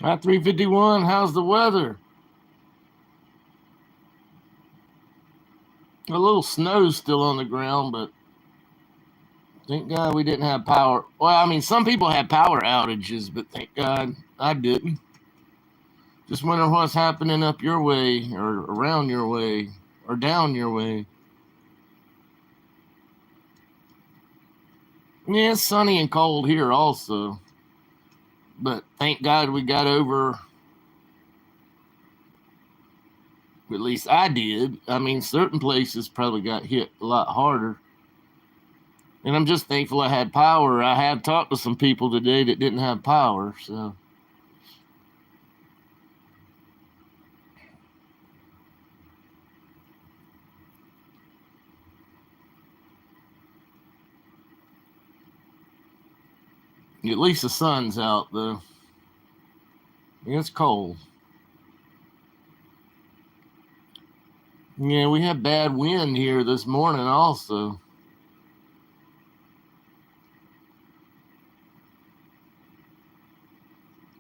At 3:51, how's the weather? A little snow's still on the ground, but thank God we didn't have power. Well, I mean, some people had power outages, but thank God I didn't. Just wonder what's happening up your way, or around your way, or down your way. Yeah, it's sunny and cold here also, but thank God we got over. At least I did. I mean, certain places probably got hit a lot harder. And I'm just thankful I had power. I have talked to some people today that didn't have power, so. At least the sun's out, though. It's cold. Yeah, we had bad wind here this morning also.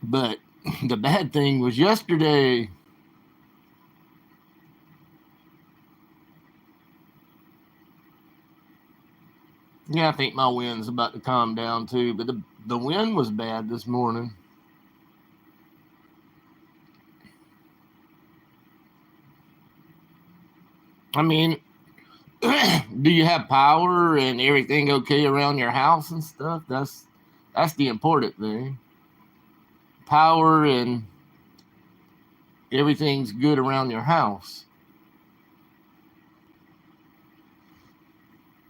But the bad thing was yesterday. Yeah, I think my wind's about to calm down too, but the wind was bad this morning. I mean, do you have power and everything okay around your house and stuff? That's the important thing. Power and everything's good around your house.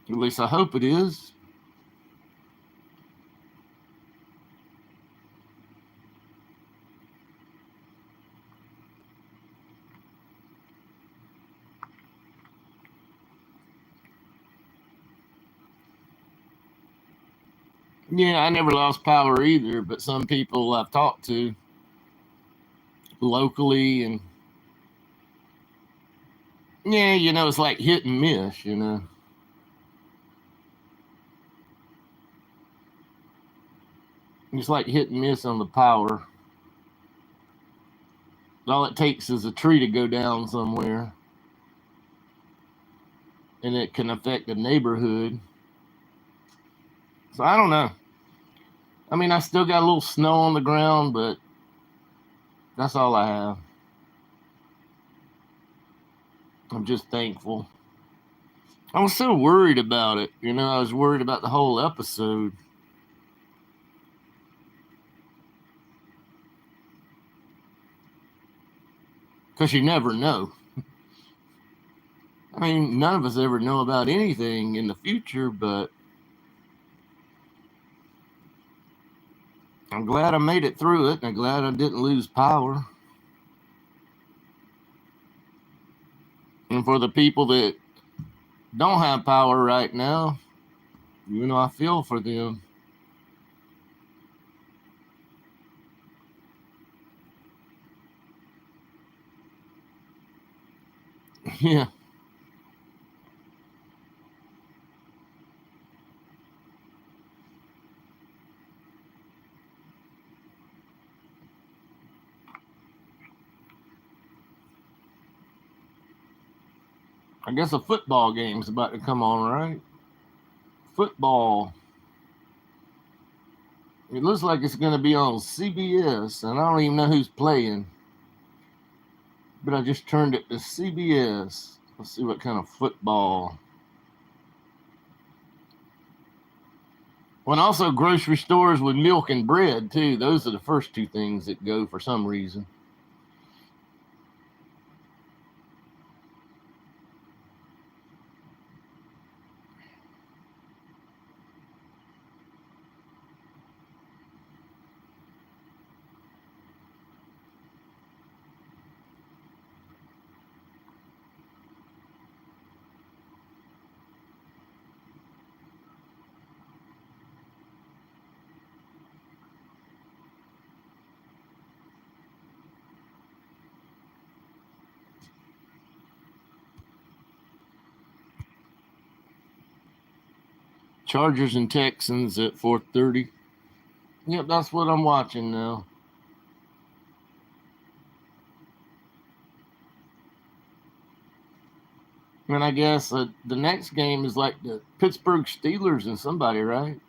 At least I hope it is. Yeah, I never lost power either, but some people I've talked to locally, and yeah, it's like hit and miss. It's like hit and miss on the power. All it takes is a tree to go down somewhere, and it can affect the neighborhood. So I don't know. I mean, I still got a little snow on the ground, but that's all I have. I'm just thankful. I was so worried about it. I was worried about the whole episode. Because you never know. I mean, none of us ever know about anything in the future, but I'm glad I made it through it, and I'm glad I didn't lose power. And for the people that don't have power right now, I feel for them. Yeah. I guess a football game's about to come on, right? Football. It looks like it's going to be on CBS, and I don't even know who's playing. But I just turned it to CBS. Let's see what kind of football. Well, and also grocery stores with milk and bread, too. Those are the first two things that go for some reason. Chargers and Texans at 4:30. Yep, that's what I'm watching now. And I guess the next game is like the Pittsburgh Steelers and somebody, right?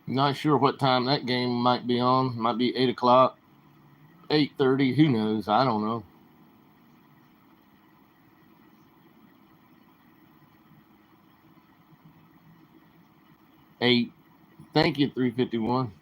Not sure what time that game might be on. Might be 8 o'clock, 8:30. Who knows? I don't know. 8. Thank you, 351.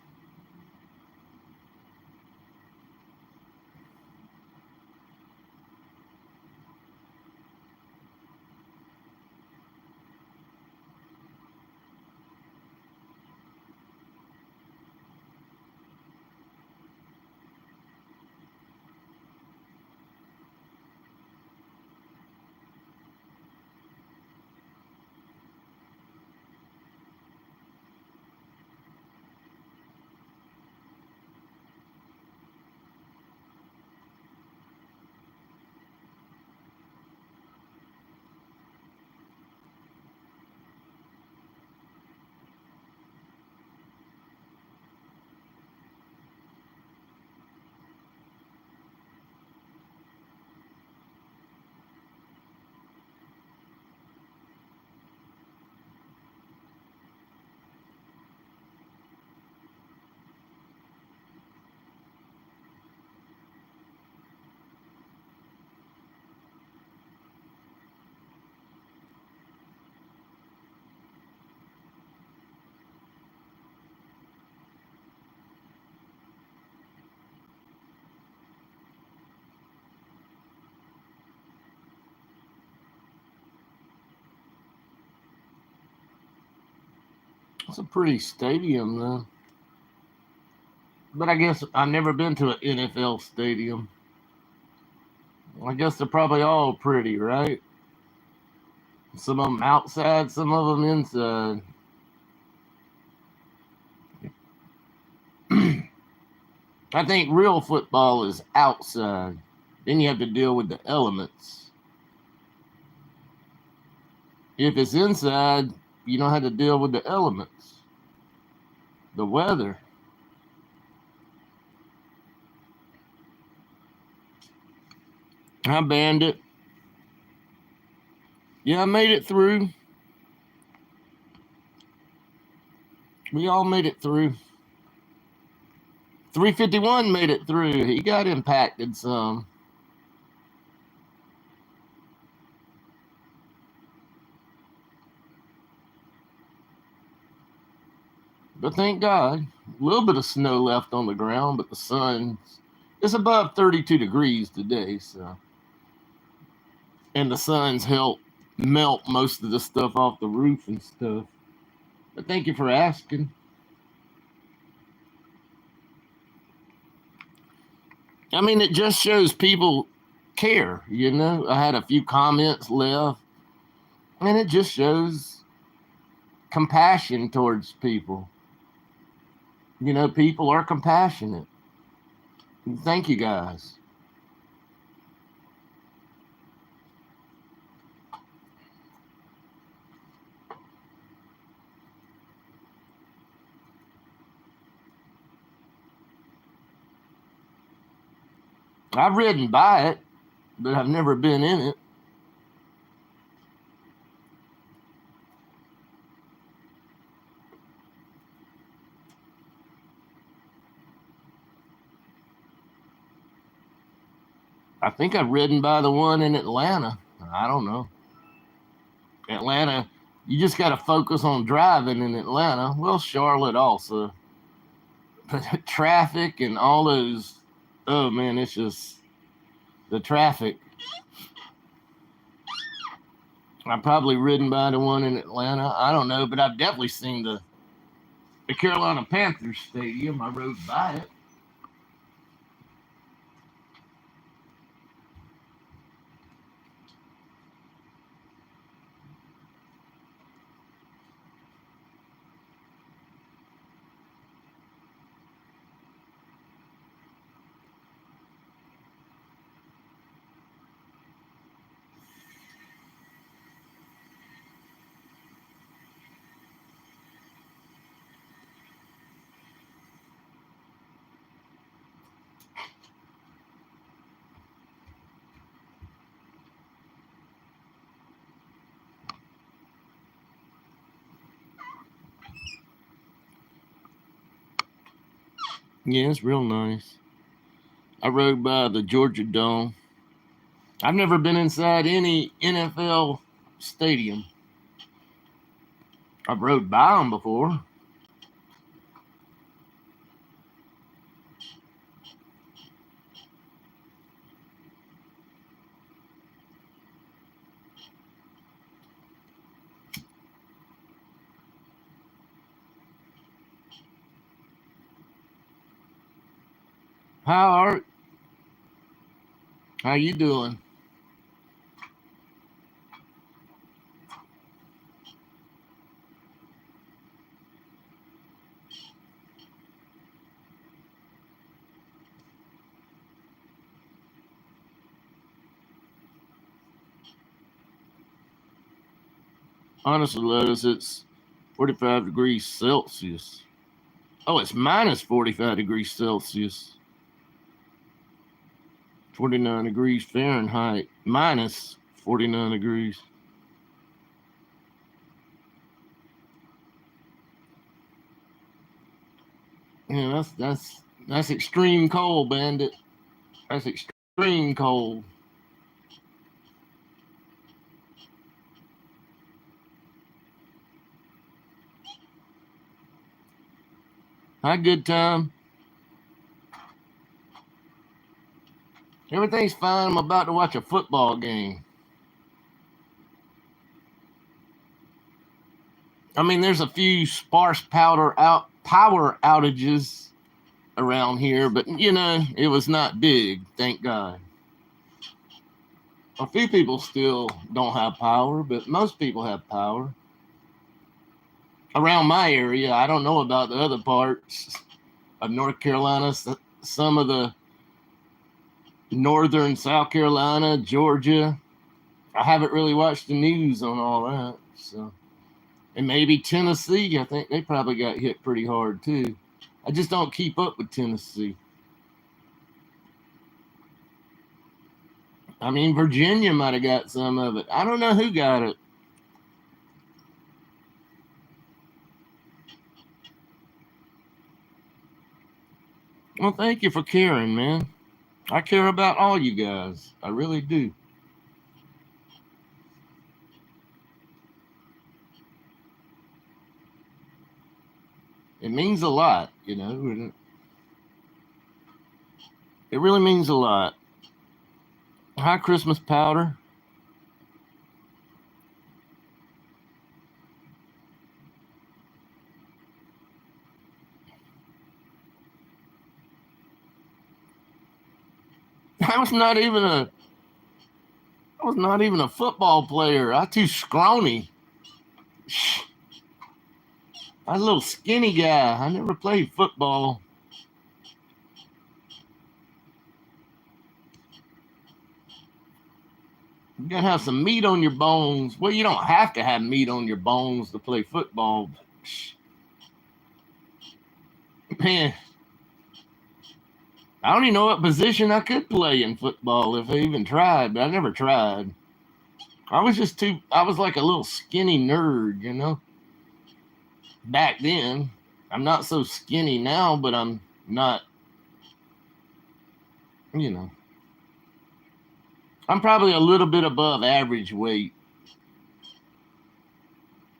It's a pretty stadium, though. But I guess I've never been to an NFL stadium. I guess they're probably all pretty, right? Some of them outside, some of them inside. I think real football is outside. Then you have to deal with the elements. If it's inside, you don't have to deal with the elements, the weather. I banned it. Yeah, I made it through. We all made it through. 351 made it through. He got impacted some. But thank God, a little bit of snow left on the ground, but the sun, it's above 32 degrees today, so. And the sun's helped melt most of the stuff off the roof and stuff. But thank you for asking. I mean, it just shows people care, you know. I had a few comments left, and it just shows compassion towards people. You know, people are compassionate. Thank you guys. I've ridden by it, but I've never been in it. I think I've ridden by the one in Atlanta. I don't know. Atlanta, you just got to focus on driving in Atlanta. Well, Charlotte also. But traffic and all those, oh man, it's just the traffic. I've probably ridden by the one in Atlanta. I don't know, but I've definitely seen the Carolina Panthers stadium. I rode by it. Yeah, it's real nice. I rode by the Georgia Dome. I've never been inside any NFL stadium. I've rode by them before. How are how you doing? Honestly, Lotus, it's 45 degrees Celsius. Oh, it's minus 45 degrees Celsius. 49 degrees Fahrenheit. Minus 49 degrees. Yeah, that's extreme cold, Bandit. That's extreme cold. Hi, good time. Everything's fine. I'm about to watch a football game. I mean, there's a few sparse power outages around here, but it was not big, thank God. A few people still don't have power, but most people have power. Around my area, I don't know about the other parts of North Carolina, some of the northern South Carolina, Georgia. I haven't really watched the news on all that, so. And maybe Tennessee, I think they probably got hit pretty hard too. I just don't keep up with Tennessee. I mean, Virginia might have got some of it. I don't know who got it. Well, thank you for caring, man. I care about all you guys. I really do. It means a lot, It really means a lot. Hi, Christmas powder. I was not even a I was not even a football player. I too scrawny. I was a little skinny guy. I never played football. You gotta have some meat on your bones. Well, you don't have to have meat on your bones to play football. But, man, I don't even know what position I could play in football if I even tried, but I never tried. I was like a little skinny nerd. Back then. I'm not so skinny now, but I'm not, you know, I'm probably a little bit above average weight,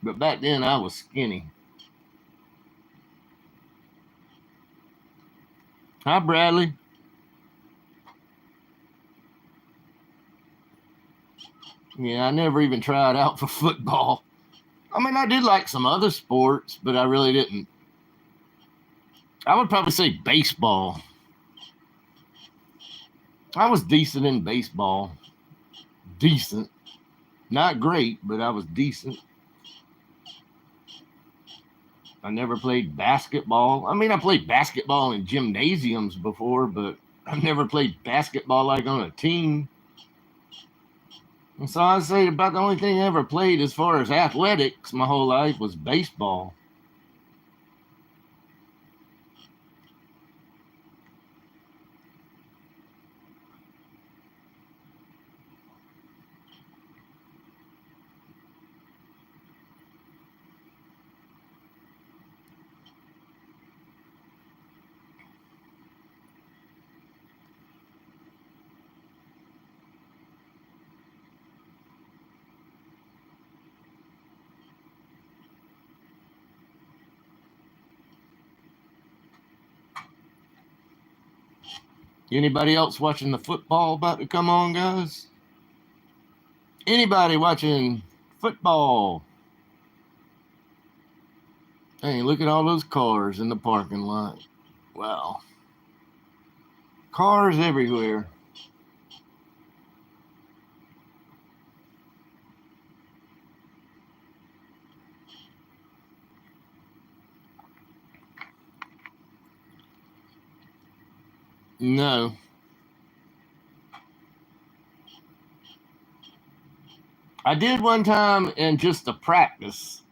but back then I was skinny. Hi, Bradley. Yeah, I never even tried out for football. I mean, I did like some other sports, but I really didn't. I would probably say baseball. I was decent in baseball. Decent. Not great, but I was decent. I never played basketball. I mean, I played basketball in gymnasiums before, but I've never played basketball like on a team. And so I'd say about the only thing I ever played as far as athletics my whole life was baseball. Anybody else watching the football about to come on, guys? Anybody watching football? Hey, look at all those cars in the parking lot. Wow. Cars everywhere. No. I did one time in just a practice.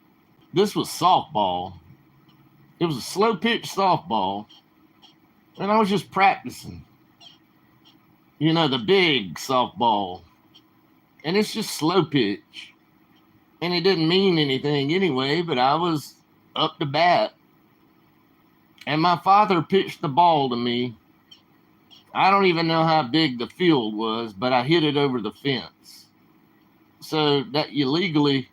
This was softball. It was a slow pitch softball. And I was just practicing. You know, the big softball. And it's just slow pitch. And it didn't mean anything anyway, but I was up to bat. And my father pitched the ball to me. I don't even know how big the field was, but I hit it over the fence. So that you legally,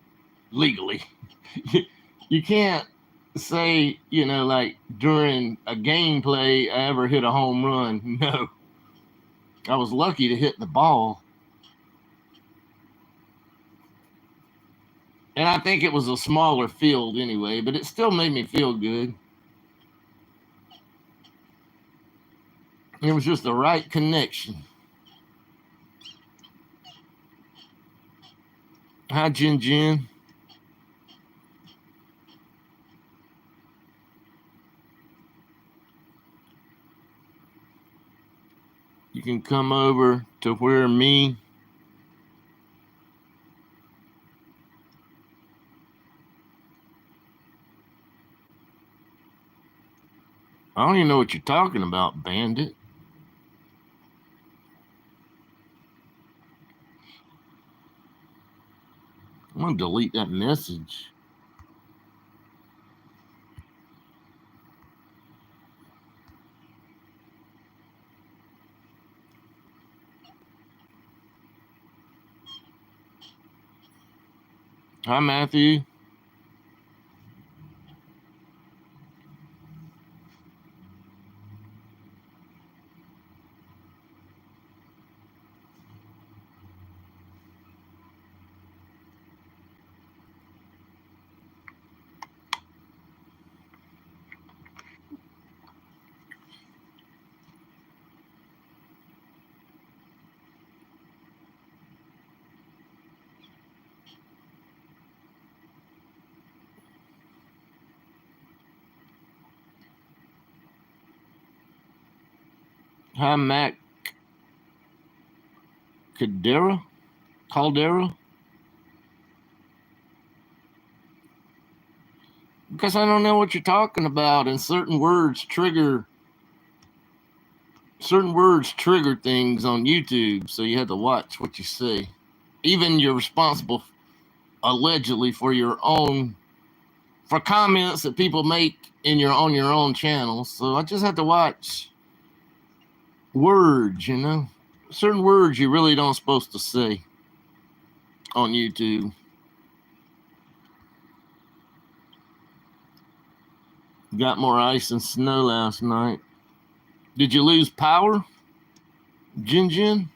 you can't say, you know, like during a gameplay, I ever hit a home run. No. I was lucky to hit the ball. And I think it was a smaller field anyway, but it still made me feel good. It was just the right connection. Hi, Jin Jin. You can come over to where me I don't even know what you're talking about, Bandit. I'm going to delete that message. Hi, Matthew. Hi, Mac Caldera. Because I don't know what you're talking about, and certain words trigger things on YouTube, so you have to watch what you say. Even you're responsible allegedly for comments that people make on your own channel. So I just have to watch words, you know. Certain words you really don't supposed to say on YouTube. Got more ice and snow last night. Did you lose power, Jin Jin?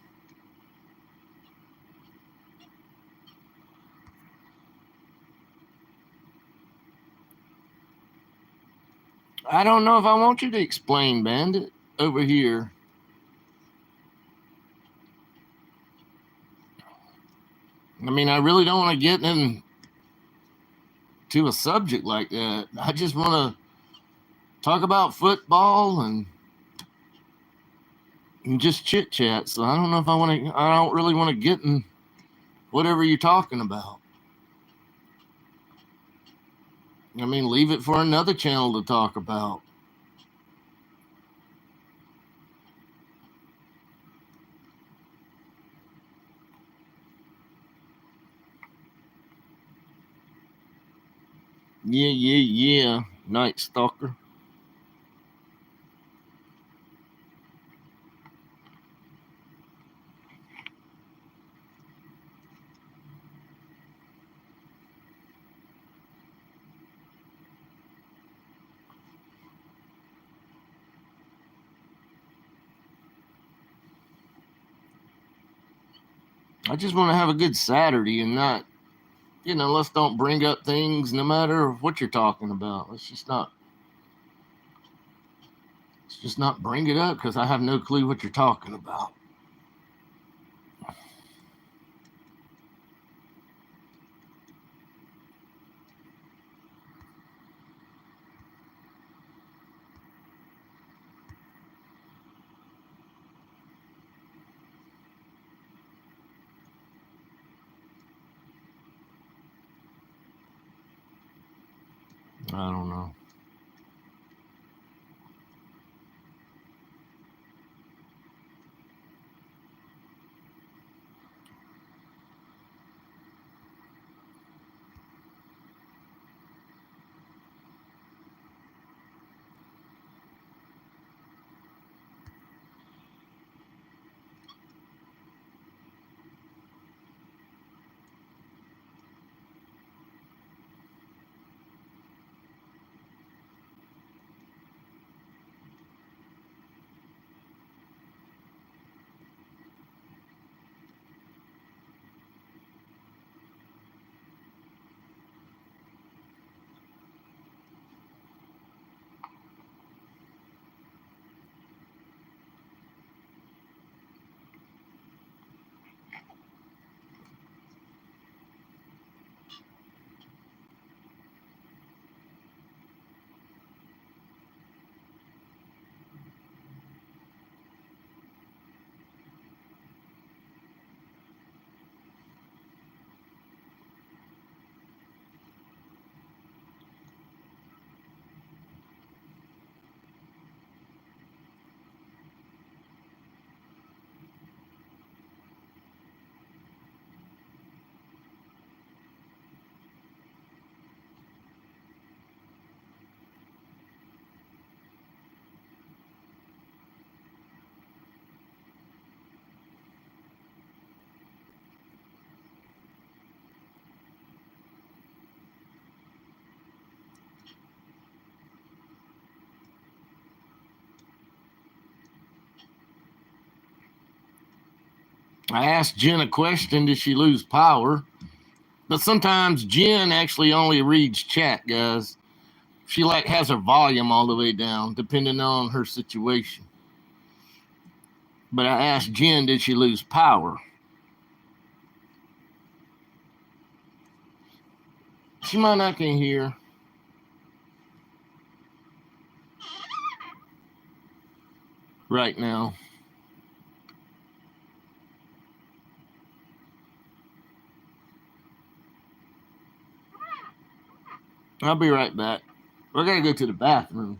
I don't know if I want you to explain, Bandit, over here. I mean, I really don't want to get into a subject like that. I just want to talk about football and just chit chat. So I don't know if I don't really want to get in whatever you're talking about. I mean, leave it for another channel to talk about. Yeah. Night Stalker. I just want to have a good Saturday and not, let's don't bring up things no matter what you're talking about. Let's just not bring it up because I have no clue what you're talking about. I don't know. I asked Jen a question, did she lose power? But sometimes Jen actually only reads chat, guys. She has her volume all the way down, depending on her situation. But I asked Jen, did she lose power? She might not can hear right now. I'll be right back. We're going to go to the bathroom.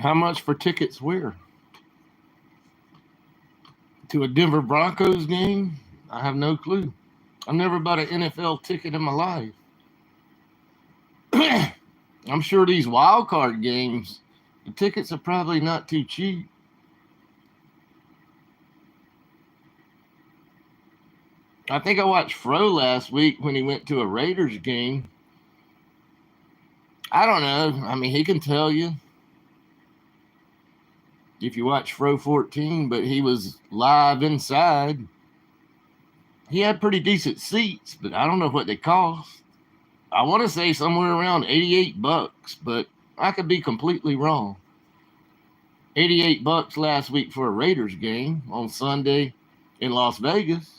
How much for tickets where? To a Denver Broncos game? I have no clue. I've never bought an NFL ticket in my life. I'm sure these wild card games, the tickets are probably not too cheap. I think I watched Fro last week when he went to a Raiders game. I don't know. I mean, he can tell you if you watch Fro 14, but he was live inside. He had pretty decent seats, but I don't know what they cost. I want to say somewhere around $88, but I could be completely wrong. $88 last week for a Raiders game on Sunday in Las Vegas.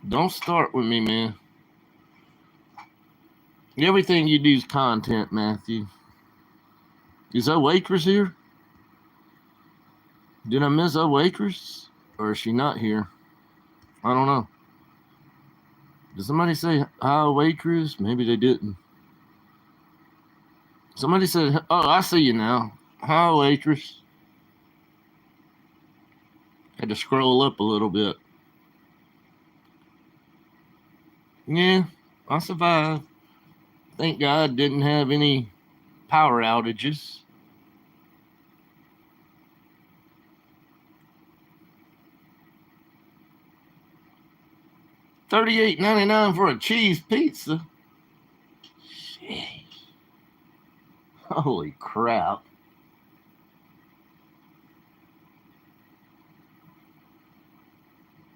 Don't start with me, man. Everything you do is content, Matthew. Is that waitress here? Did I miss a waitress? Or is she not here? I don't know. Did somebody say hi, waitress? Maybe they didn't. Somebody said, oh, I see you now. Hi, waitress. Had to scroll up a little bit. Yeah, I survived. Thank God didn't have any power outages. $38.99 for a cheese pizza. Jeez. Holy crap.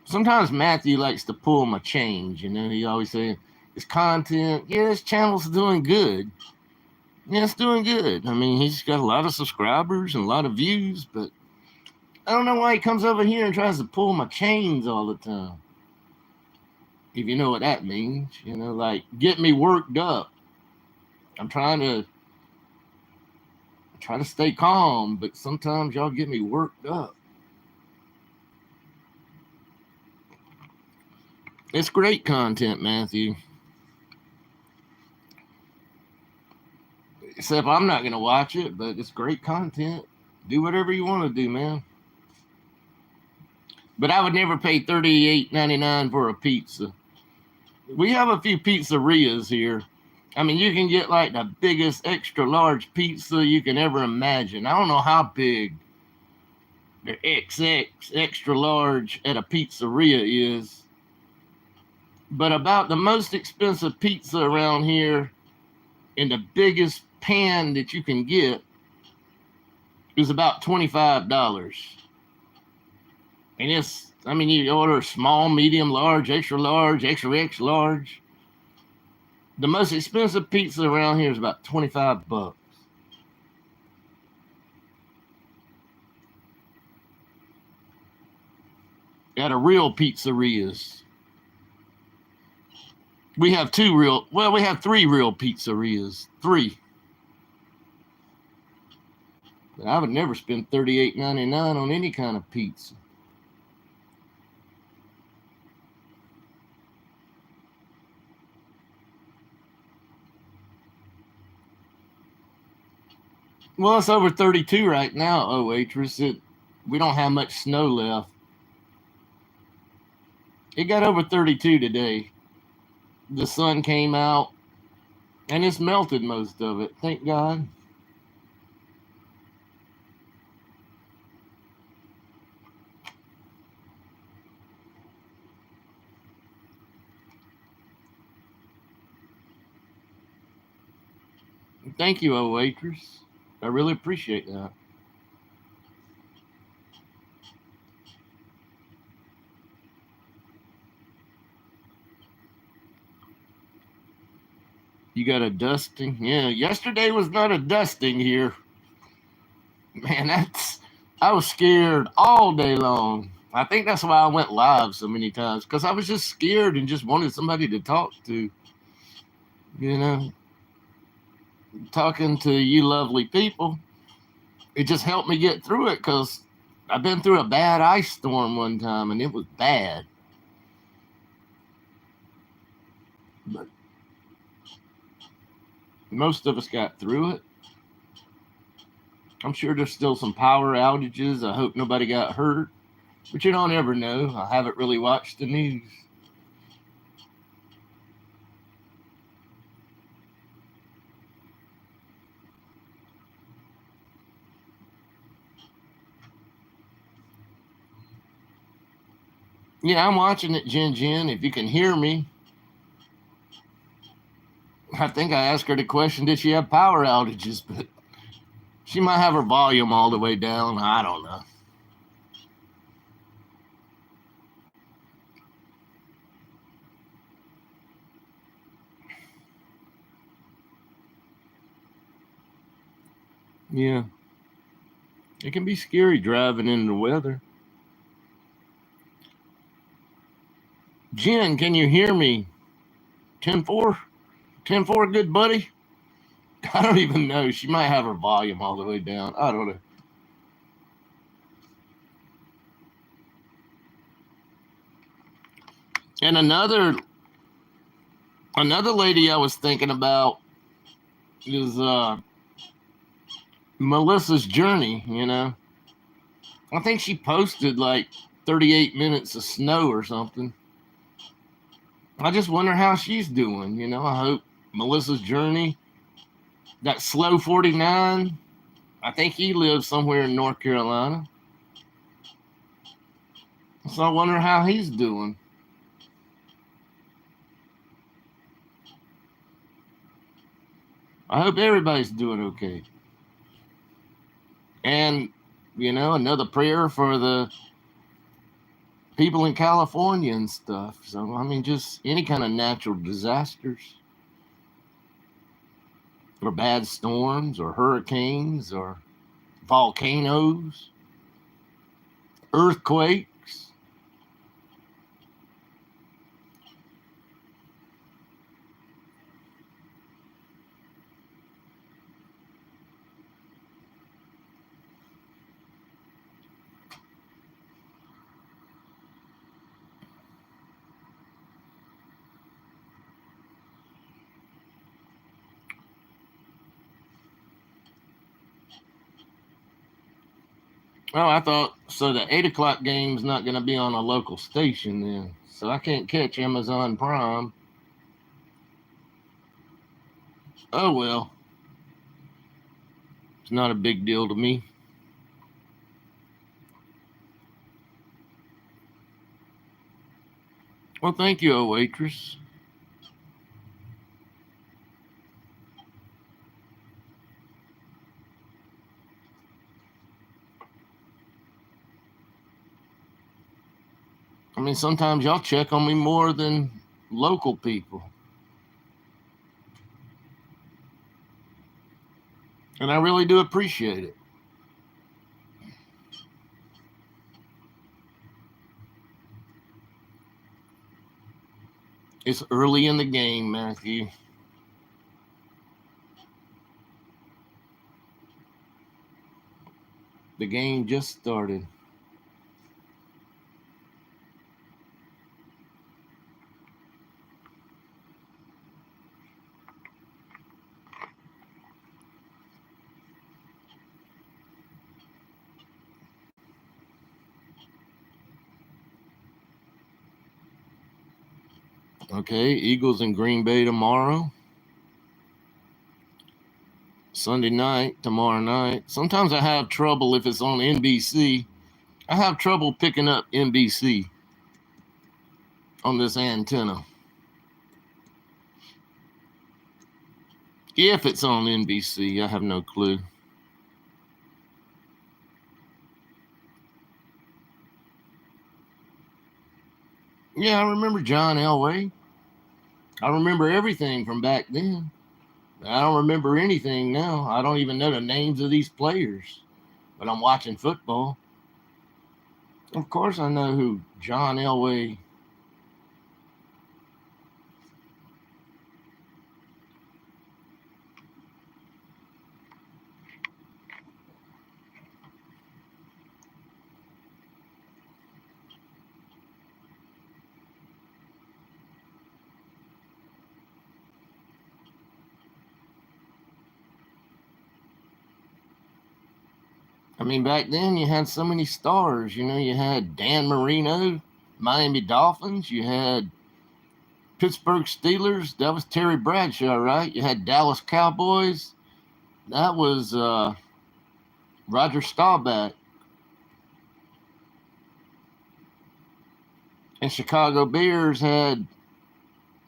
Sometimes Matthew likes to pull my change, you know. He always says, it's content. Yeah, this channel's doing good. Yeah, it's doing good. I mean, he's got a lot of subscribers and a lot of views, but I don't know why he comes over here and tries to pull my chains all the time. If you know what that means, you know, like get me worked up. I'm trying to stay calm, but sometimes y'all get me worked up. It's great content, Matthew. Except I'm not going to watch it, but it's great content. Do whatever you want to do, man. But I would never pay $38.99 for a pizza. We have a few pizzerias here. I mean, you can get like the biggest extra large pizza you can ever imagine. I don't know how big the XX extra large at a pizzeria is. But about the most expensive pizza around here and the biggest pan that you can get is about $25. And it's, I mean, you order small, medium, large, extra large. The most expensive pizza around here is about $25. At a real pizzerias. We have three real pizzerias. 3. But I would never spend $38.99 on any kind of pizza. Well, it's over 32 right now, oh waitress. We don't have much snow left. It got over 32 today. The sun came out, and it's melted most of it. Thank God. Thank you, oh waitress. I really appreciate that. You got a dusting? Yeah, yesterday was not a dusting here. Man, I was scared all day long. I think that's why I went live so many times, because I was just scared and just wanted somebody to talk to. You know, talking to you lovely people, it just helped me get through it, because I've been through a bad ice storm one time, and it was bad. But most of us got through it. I'm sure there's still some power outages. I hope nobody got hurt. But you don't ever know. I haven't really watched the news. Yeah, I'm watching it, Jen Jen. If you can hear me, I think I asked her the question, did she have power outages? But she might have her volume all the way down. I don't know. Yeah. It can be scary driving in the weather. Jen, can you hear me? 10-4? 10-4, good buddy? I don't even know. She might have her volume all the way down. I don't know. And another lady I was thinking about is Melissa's Journey, you know. I think she posted like 38 minutes of snow or something. I just wonder how she's doing, you know. I hope Melissa's Journey, that Slow 49, I think he lives somewhere in North Carolina. So I wonder how he's doing. I hope everybody's doing okay. And, you know, another prayer for the people in California and stuff. So, I mean, just any kind of natural disasters or bad storms or hurricanes or volcanoes, earthquakes. Oh, I thought so. The 8 o'clock game's not going to be on a local station then, so I can't catch Amazon Prime. Oh well, it's not a big deal to me. Well, thank you, oh waitress. I mean, sometimes y'all check on me more than local people, and I really do appreciate it. It's early in the game, Matthew. The game just started. Okay, Eagles in Green Bay tomorrow. Sunday night, tomorrow night. Sometimes I have trouble if it's on NBC. I have trouble picking up NBC on this antenna. If it's on NBC, I have no clue. Yeah, I remember John Elway. I remember everything from back then. I don't remember anything now. I don't even know the names of these players. But I'm watching football. Of course, I know who John Elway. I mean, back then you had so many stars. You know, you had Dan Marino, Miami Dolphins. You had Pittsburgh Steelers. That was Terry Bradshaw, right? You had Dallas Cowboys. That was Roger Staubach. And Chicago Bears had,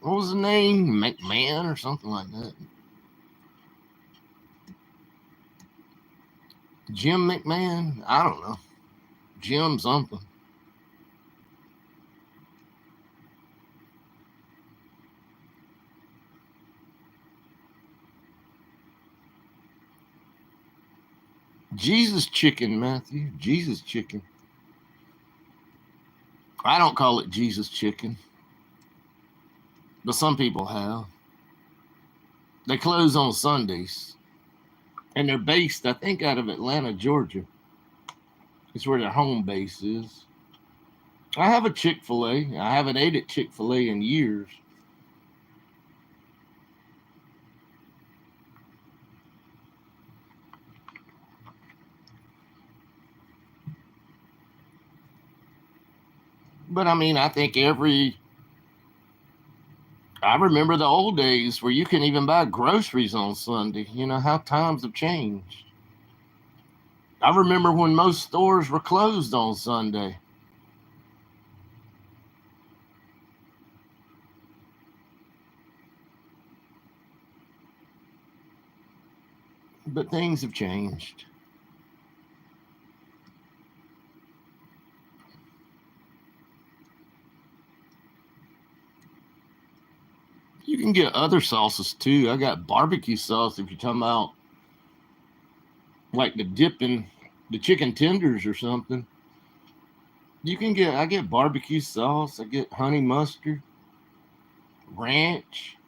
what was the name? McMahon or something like that. Jim McMahon? I don't know. Jim something. Jesus chicken, Matthew. Jesus chicken. I don't call it Jesus chicken, but some people have. They close on Sundays, and they're based, I think, out of Atlanta, Georgia. It's where their home base is. I have a Chick-fil-A. I haven't ate at Chick-fil-A in years. But I mean, I think I remember the old days where you can even buy groceries on Sunday. You know how times have changed. I remember when most stores were closed on Sunday. But things have changed. You can get other sauces too. I got barbecue sauce if you're talking about like the dip in the chicken tenders or something. I get barbecue sauce, I get honey mustard, ranch.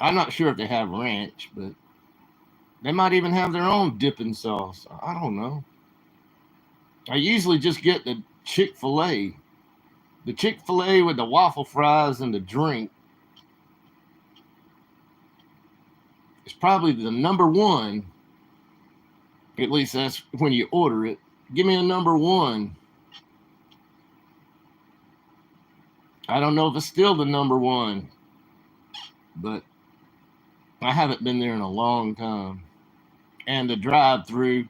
I'm not sure if they have ranch, but they might even have their own dipping sauce. I don't know. I usually just get the Chick-fil-A. The Chick-fil-A with the waffle fries and the drink is probably the number one. At least that's when you order it. Give me a number one. I don't know if it's still the number one, but I haven't been there in a long time. And the drive-through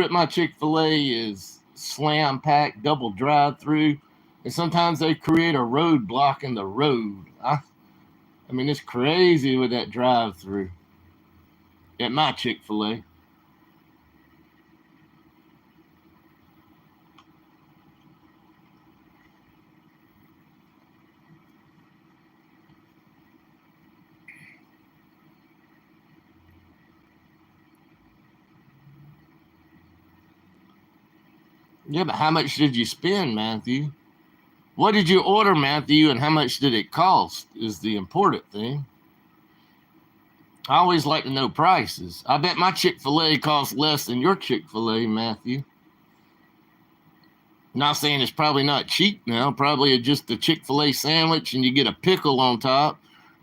at my Chick-fil-A is slam packed, double drive-through, and sometimes they create a roadblock in the road. I mean, it's crazy with that drive-through at my Chick-fil-A. Yeah, but how much did you spend, Matthew? What did you order, Matthew, and how much did it cost is the important thing. I always like to know prices. I bet my Chick-fil-A costs less than your Chick-fil-A, Matthew. Not saying it's probably not cheap now. Probably just a Chick-fil-A sandwich and you get a pickle on top.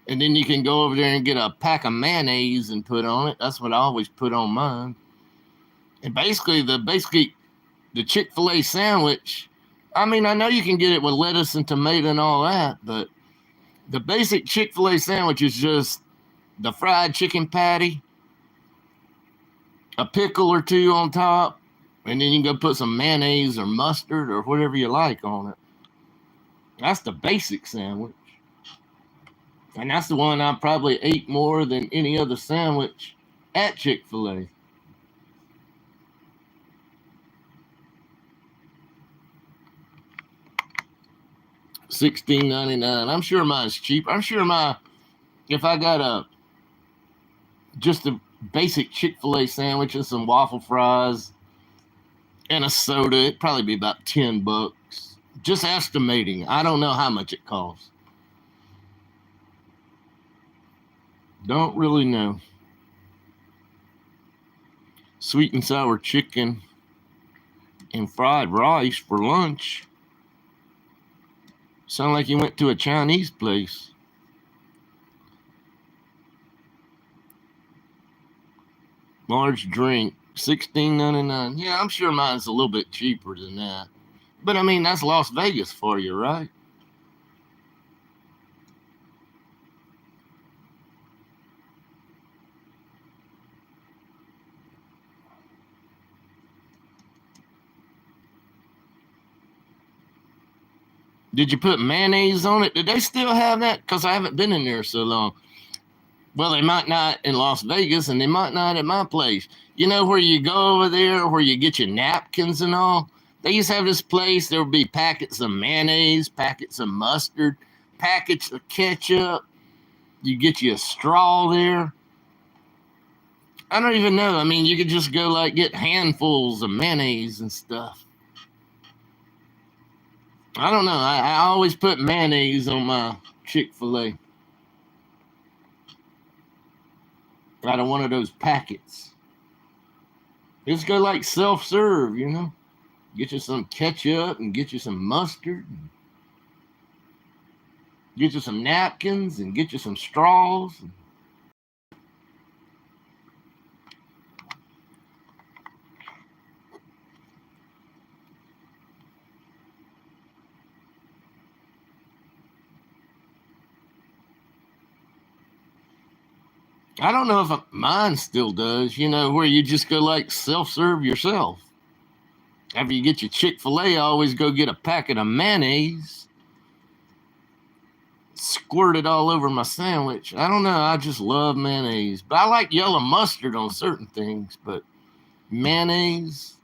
And then you can go over there and get a pack of mayonnaise and put on it. That's what I always put on mine. And basically the Chick-fil-A sandwich, I mean, I know you can get it with lettuce and tomato and all that, but the basic Chick-fil-A sandwich is just the fried chicken patty, a pickle or two on top, and then you can go put some mayonnaise or mustard or whatever you like on it. That's the basic sandwich. And that's the one I probably ate more than any other sandwich at Chick-fil-A. $16.99. I'm sure mine's cheap. I'm sure if I got just a basic Chick-fil-A sandwich and some waffle fries and a soda, it'd probably be about $10. Just estimating. I don't know how much it costs. Don't really know. Sweet and sour chicken and fried rice for lunch. Sound like you went to a Chinese place. Large drink, $16.99. Yeah, I'm sure mine's a little bit cheaper than that. But I mean, that's Las Vegas for you, right? Did you put mayonnaise on it? Did they still have that? Because I haven't been in there so long. Well, they might not in Las Vegas, and they might not at my place. You know where you go over there, where you get your napkins and all? They used to have this place. There would be packets of mayonnaise, packets of mustard, packets of ketchup. You get you a straw there. I don't even know. I mean, you could just go like get handfuls of mayonnaise and stuff. I don't know. I always put mayonnaise on my Chick-fil-A out of one of those packets. Just go like self-serve, you know. Get you some ketchup and get you some mustard. Get you some napkins and get you some straws. I don't know if mine still does, you know, where you just go like self-serve yourself. After you get your Chick-fil-A, I always go get a packet of mayonnaise, squirt it all over my sandwich. I don't know. I just love mayonnaise. But I like yellow mustard on certain things. But mayonnaise,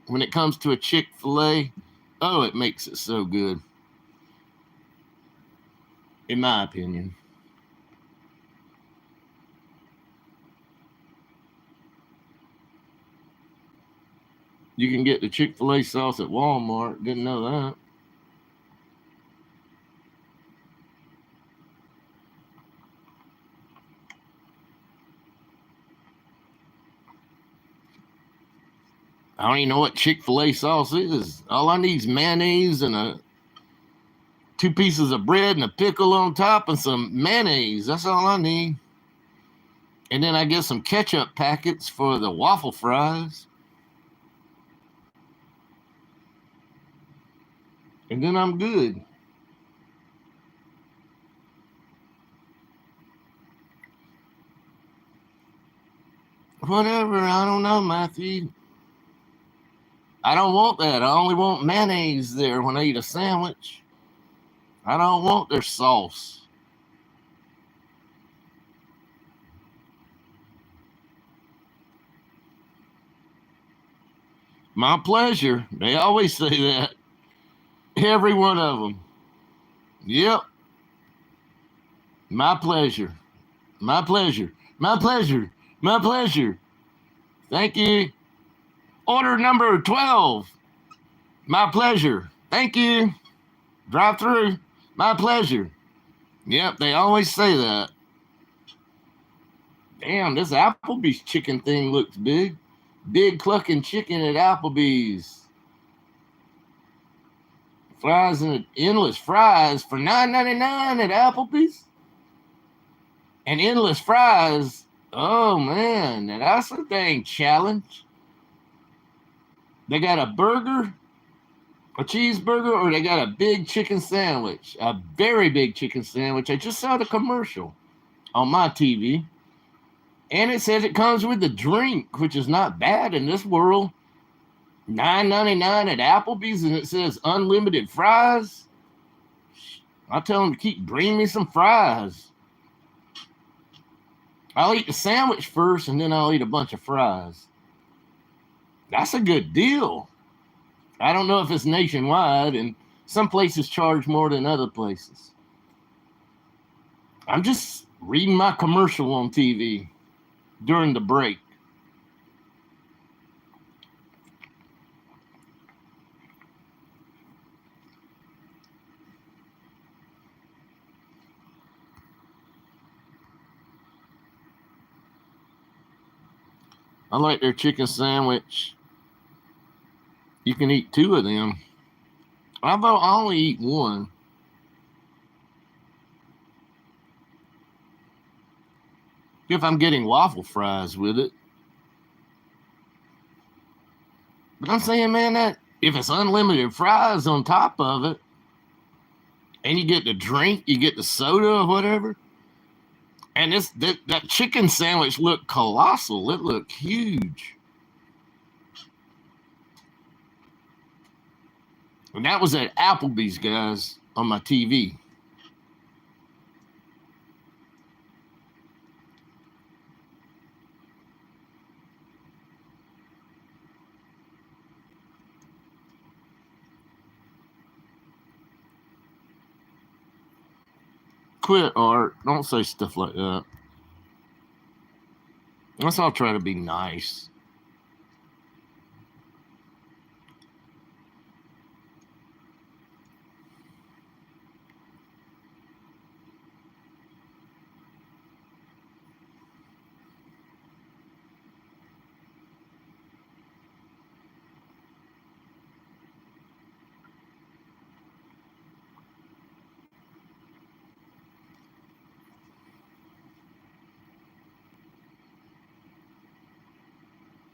when it comes to a Chick-fil-A, oh, it makes it so good. In my opinion. You can get the Chick-fil-A sauce at Walmart. Didn't know that. I don't even know what Chick-fil-A sauce is. All I need is mayonnaise and two pieces of bread and a pickle on top and some mayonnaise. That's all I need. And then I get some ketchup packets for the waffle fries. And then I'm good. Whatever, I don't know, Matthew. I don't want that. I only want mayonnaise there when I eat a sandwich. I don't want their sauce. My pleasure. They always say that. Every one of them. Yep. My pleasure. My pleasure. My pleasure. My pleasure. Thank you. Order number 12. My pleasure. Thank you. Drive through. My pleasure. Yep, they always say that. Damn, this Applebee's chicken thing looks big. Big clucking chicken at Applebee's. Fries and endless fries for $9.99 at Applebee's. And endless fries. Oh man, that's a dang challenge. They got a burger, a cheeseburger, or they got a big chicken sandwich. A very big chicken sandwich. I just saw the commercial on my TV. And it says it comes with a drink, which is not bad in this world. $9.99 at Applebee's, and it says unlimited fries. I'll tell them to keep bringing me some fries. I'll eat the sandwich first, and then I'll eat a bunch of fries. That's a good deal. I don't know if it's nationwide, and some places charge more than other places. I'm just reading my commercial on TV during the break. I like their chicken sandwich. You can eat two of them. Although I only eat one. If I'm getting waffle fries with it. I'm saying, man, that if it's unlimited fries on top of it, and you get the drink, you get the soda or whatever, and that chicken sandwich looked colossal. It looked huge. And that was at Applebee's, guys, on my TV. Quit, Art. Don't say stuff like that. Let's all try to be nice.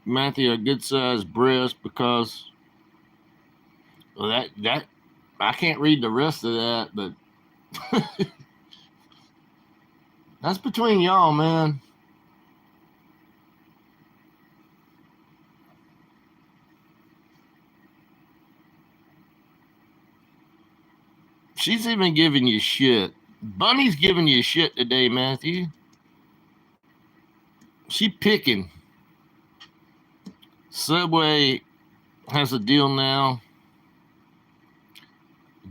Matthew, a good sized breast because well, that I can't read the rest of that, but that's between y'all, man. She's even giving you shit. Bunny's giving you shit today, Matthew. She picking. Subway has a deal now.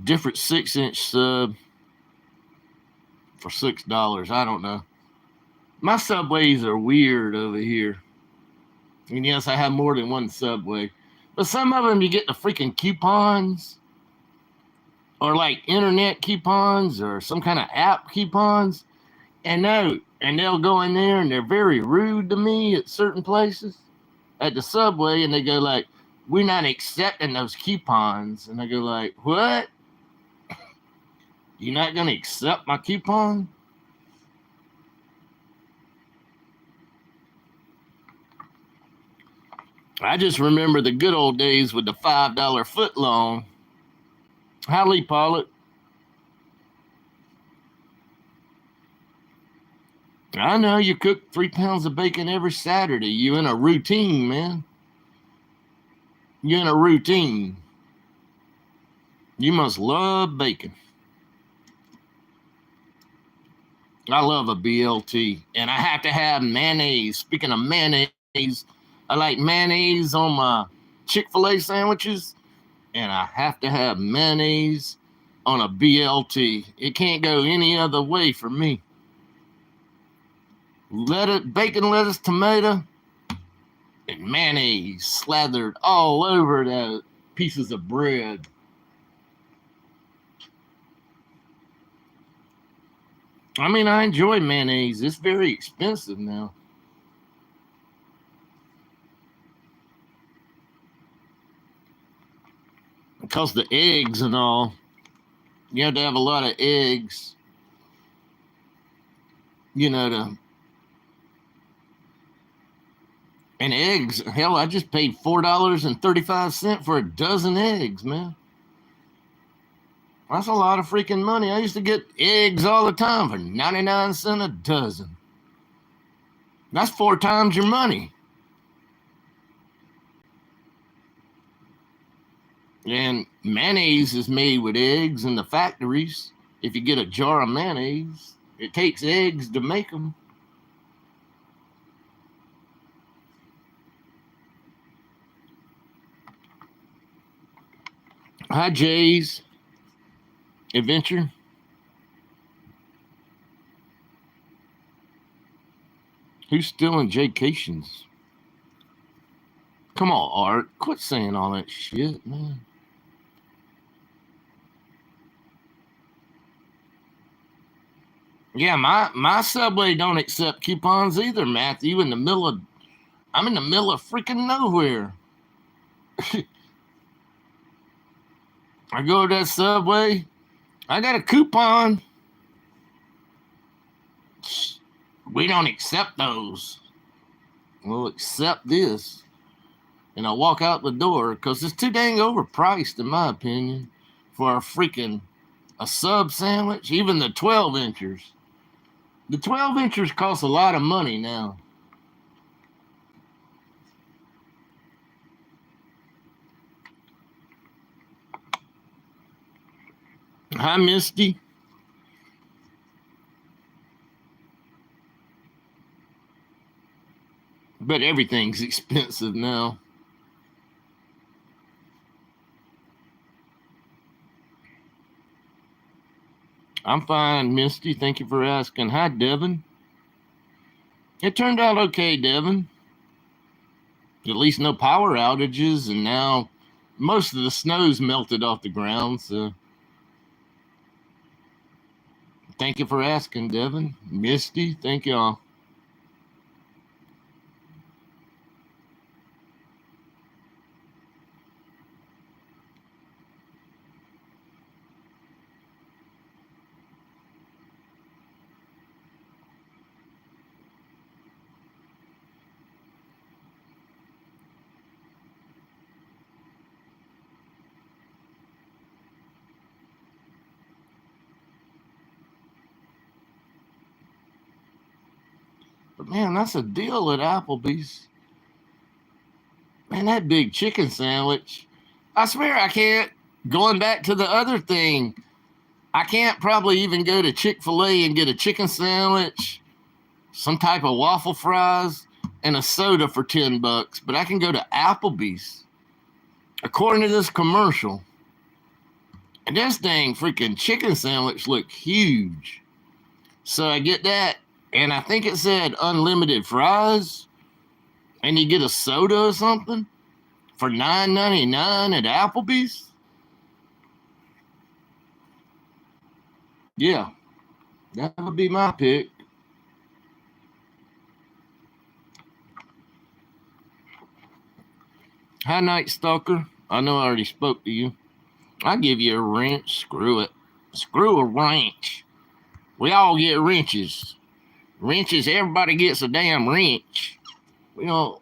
Different 6-inch sub for $6. I don't know. My Subways are weird over here. And yes, I have more than one Subway. But some of them you get the freaking coupons. Or like internet coupons or some kind of app coupons. And they'll go in there and they're very rude to me at certain places. At the Subway, and they go like, we're not accepting those coupons. And I go like, what? You're not going to accept my coupon? I just remember the good old days with the $5 foot long. Howdy, Pollock. I know you cook 3 pounds of bacon every Saturday. You in a routine, man. You're in a routine. You must love bacon. I love a BLT. And I have to have mayonnaise. Speaking of mayonnaise, I like mayonnaise on my Chick-fil-A sandwiches. And I have to have mayonnaise on a BLT. It can't go any other way for me. Bacon, lettuce, tomato, and mayonnaise slathered all over the pieces of bread. I mean, I enjoy mayonnaise. It's very expensive now. Because the eggs and all. You have to have a lot of eggs. And eggs, hell, I just paid $4.35 for a dozen eggs, man. That's a lot of freaking money. I used to get eggs all the time for 99 cents a dozen. That's 4 times your money. And mayonnaise is made with eggs in the factories. If you get a jar of mayonnaise, it takes eggs to make them. Hi, Jay's Adventure. Who's stealing Jaycations? Come on, Art. Quit saying all that shit, man. Yeah, my Subway don't accept coupons either, Matthew. I'm in the middle of freaking nowhere. I go to that Subway. I got a coupon. We don't accept those. We'll accept this. and I walk out the door because it's too dang overpriced, in my opinion, for a sub sandwich. Even the 12 inchers. The 12 inchers cost a lot of money now. Hi, Misty. But everything's expensive now. I'm fine, Misty. Thank you for asking. Hi, Devin. It turned out okay, Devin. At least no power outages, and now most of the snow's melted off the ground, so thank you for asking, Devin. Misty, thank y'all. But man, that's a deal at Applebee's. Man, that big chicken sandwich. I swear I can't. Going back to the other thing, I can't probably even go to Chick-fil-A and get a chicken sandwich, some type of waffle fries, and a soda for $10. But I can go to Applebee's. According to this commercial, and this dang freaking chicken sandwich looked huge. So I get that, and I think it said unlimited fries, and you get a soda or something for $9.99 at Applebee's. Yeah, that would be my pick. Hi, Night Stalker. I know I already spoke to you. I'll give you a wrench. Screw it. Screw a wrench. We all get wrenches. Wrenches, everybody gets a damn wrench. We all.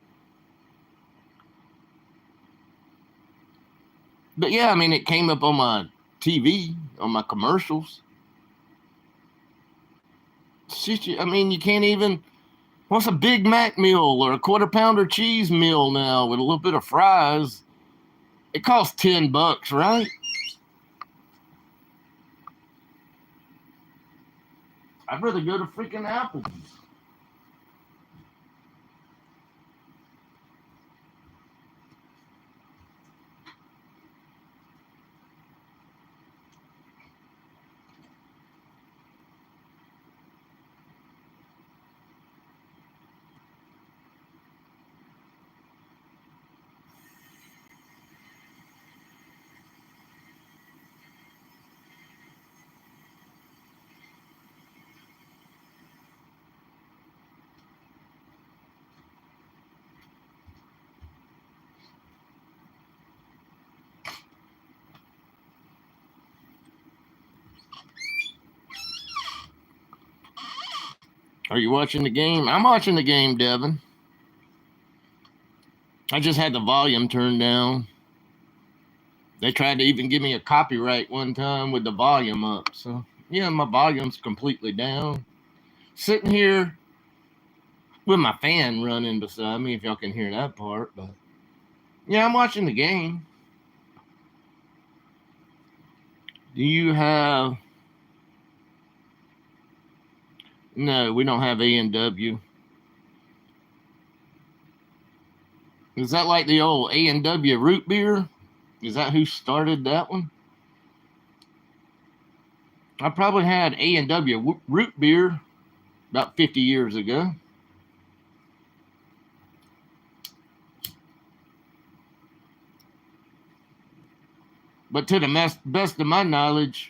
But yeah, I mean, it came up on my TV, on my commercials. I mean, you can't even. What's a Big Mac meal or a quarter pounder cheese meal now with a little bit of fries? It costs $10, right? I'd rather go to freaking Applebee's. Are you watching the game? I'm watching the game, Devin. I just had the volume turned down. They tried to even give me a copyright one time with the volume up. So, yeah, my volume's completely down. Sitting here with my fan running beside me, if y'all can hear that part. But, yeah, I'm watching the game. Do you have... No, we don't have A&W. Is that like the old A&W root beer? Is that who started that one? I probably had A&W root beer about 50 years ago. But to the best of my knowledge,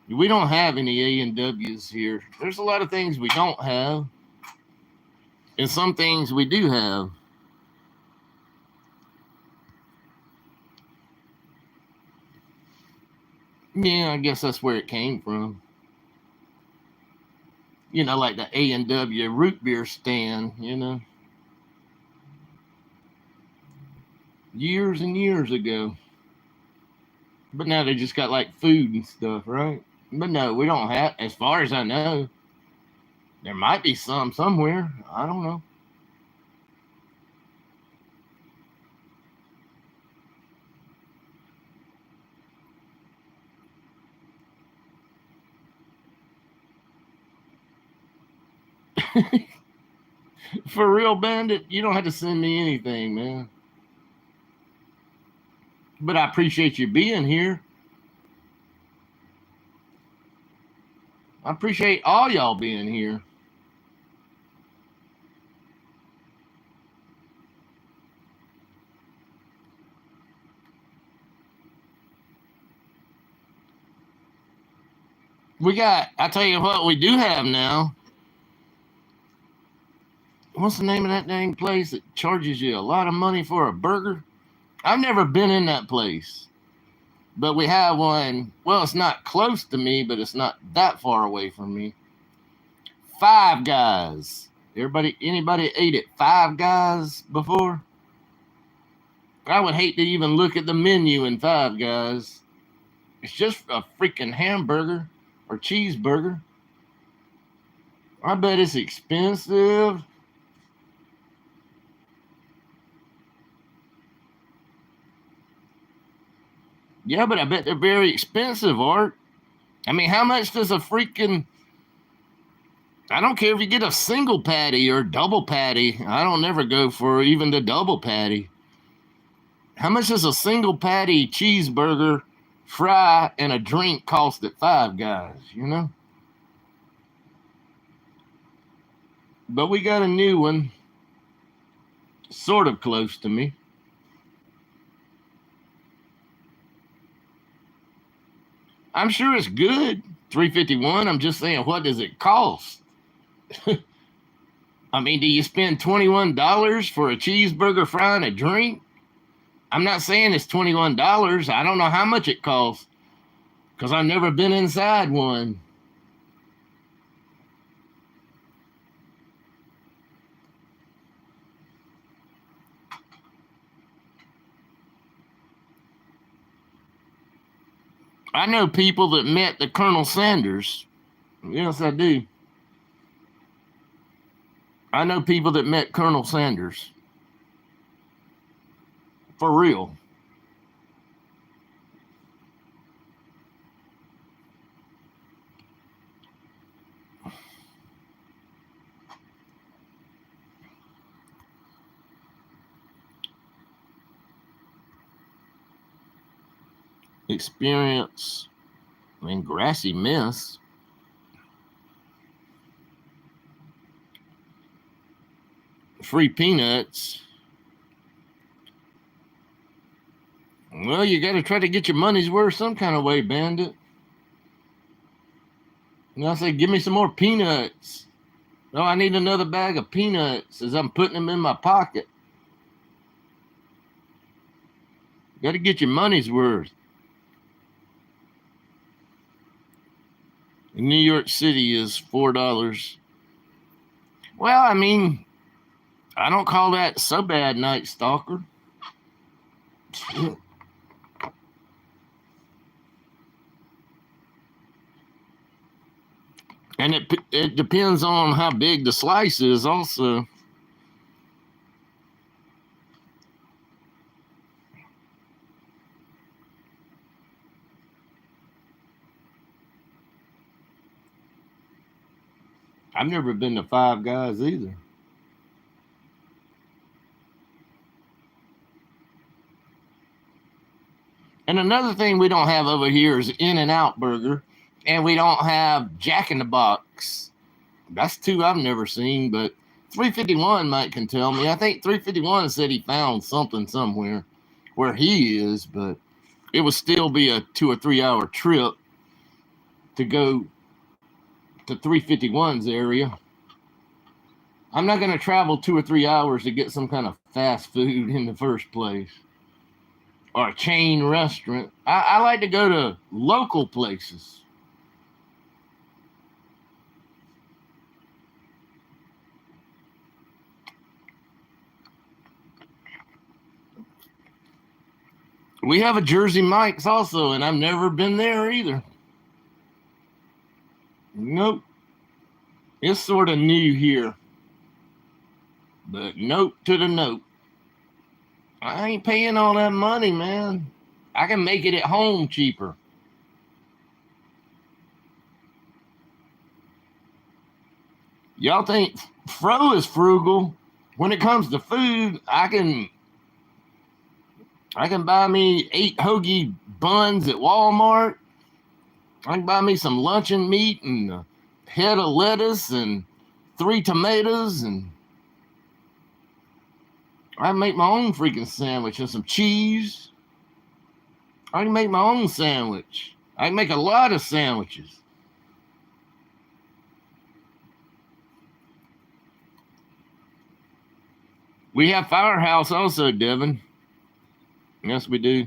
we don't have any A&Ws here. There's a lot of things we don't have, and some things we do have. Yeah, I guess that's where it came from. You know, like the A&W root beer stand, you know. years and years ago. But now they just got like food and stuff, right? But no, we don't have, as far as I know. There might be some somewhere. I don't know. For real, Bandit, you don't have to send me anything, man. But I appreciate you being here. I appreciate all y'all being here. I tell you what, we do have now. What's the name of that dang place that charges you a lot of money for a burger? I've never been in that place. But we have one. Well, it's not close to me, but it's not that far away from me. Five Guys. Anybody ate at Five Guys before? I would hate to even look at the menu in Five Guys. It's just a freaking hamburger or cheeseburger. I bet it's expensive. Yeah, but I bet they're very expensive, Art. I mean, how much does a freaking... I don't care if you get a single patty or double patty. I don't never go for even the double patty. How much does a single patty cheeseburger, fry, and a drink cost at Five Guys, you know? But we got a new one, sort of close to me. I'm sure it's good. $3.51. I'm just saying, what does it cost? I mean, do you spend $21 for a cheeseburger, fry, and a drink? I'm not saying it's $21. I don't know how much it costs because I've never been inside one. I know people that met the Colonel Sanders. Yes, I do. I know people that met Colonel Sanders. For real. Experience. I mean, grassy mess. Free peanuts. Well, you got to try to get your money's worth some kind of way, Bandit. And I say, give me some more peanuts. No, I need another bag of peanuts as I'm putting them in my pocket. Got to get your money's worth. In New York City is $4. Well, I mean, I don't call that so bad, Night Stalker. And it depends on how big the slice is also. I've never been to Five Guys either. And another thing we don't have over here is In-N-Out Burger, and we don't have Jack in the Box. That's two I've never seen, but 351 Mike can tell me. I think 351 said he found something somewhere where he is, but it would still be a 2 or 3 hour trip to go to 351's area. I'm not going to travel 2 or 3 hours to get some kind of fast food in the first place or a chain restaurant. I like to go to local places. We have a Jersey Mike's also, and I've never been there either. Nope. It's sort of new here. But nope to the nope. I ain't paying all that money, man. I can make it at home cheaper. Y'all think Fro is frugal? When it comes to food, I can buy me 8 hoagie buns at Walmart. I can buy me some luncheon meat and a head of lettuce and 3 tomatoes, and I can make my own freaking sandwich and some cheese. I can make my own sandwich. I can make a lot of sandwiches. We have Firehouse also, Devin. Yes, we do.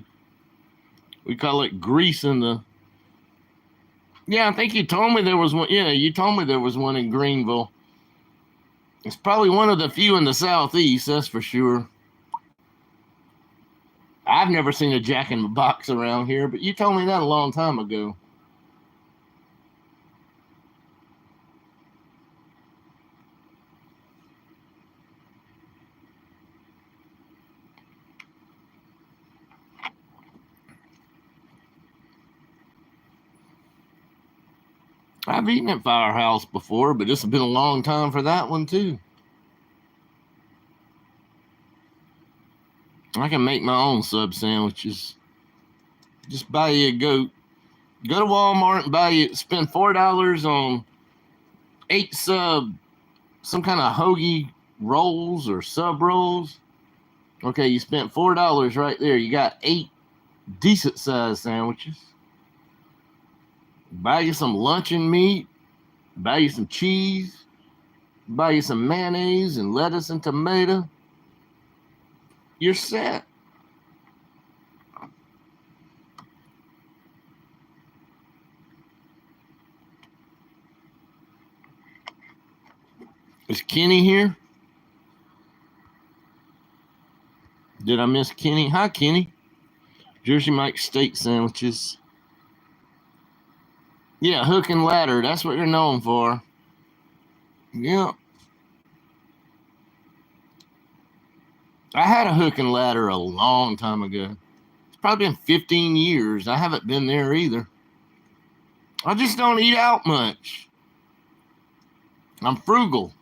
We call it grease in the... Yeah, I think you told me there was one. Yeah, you told me there was one in Greenville. It's probably one of the few in the Southeast, that's for sure. I've never seen a Jack in the Box around here, but you told me that a long time ago. I've eaten at Firehouse before, but it's been a long time for that one too. I can make my own sub sandwiches. Just buy you a goat. Go to Walmart and spend $4 on 8 some kind of hoagie rolls or sub rolls. Okay, you spent $4 right there. You got 8 decent sized sandwiches. Buy you some luncheon meat, buy you some cheese, buy you some mayonnaise and lettuce and tomato. You're set. Is Kenny here? Did I miss Kenny? Hi, Kenny. Jersey Mike's steak sandwiches. Yeah, hook and ladder. That's what you're known for. Yeah. I had a hook and ladder a long time ago. It's probably been 15 years. I haven't been there either. I just don't eat out much. I'm frugal.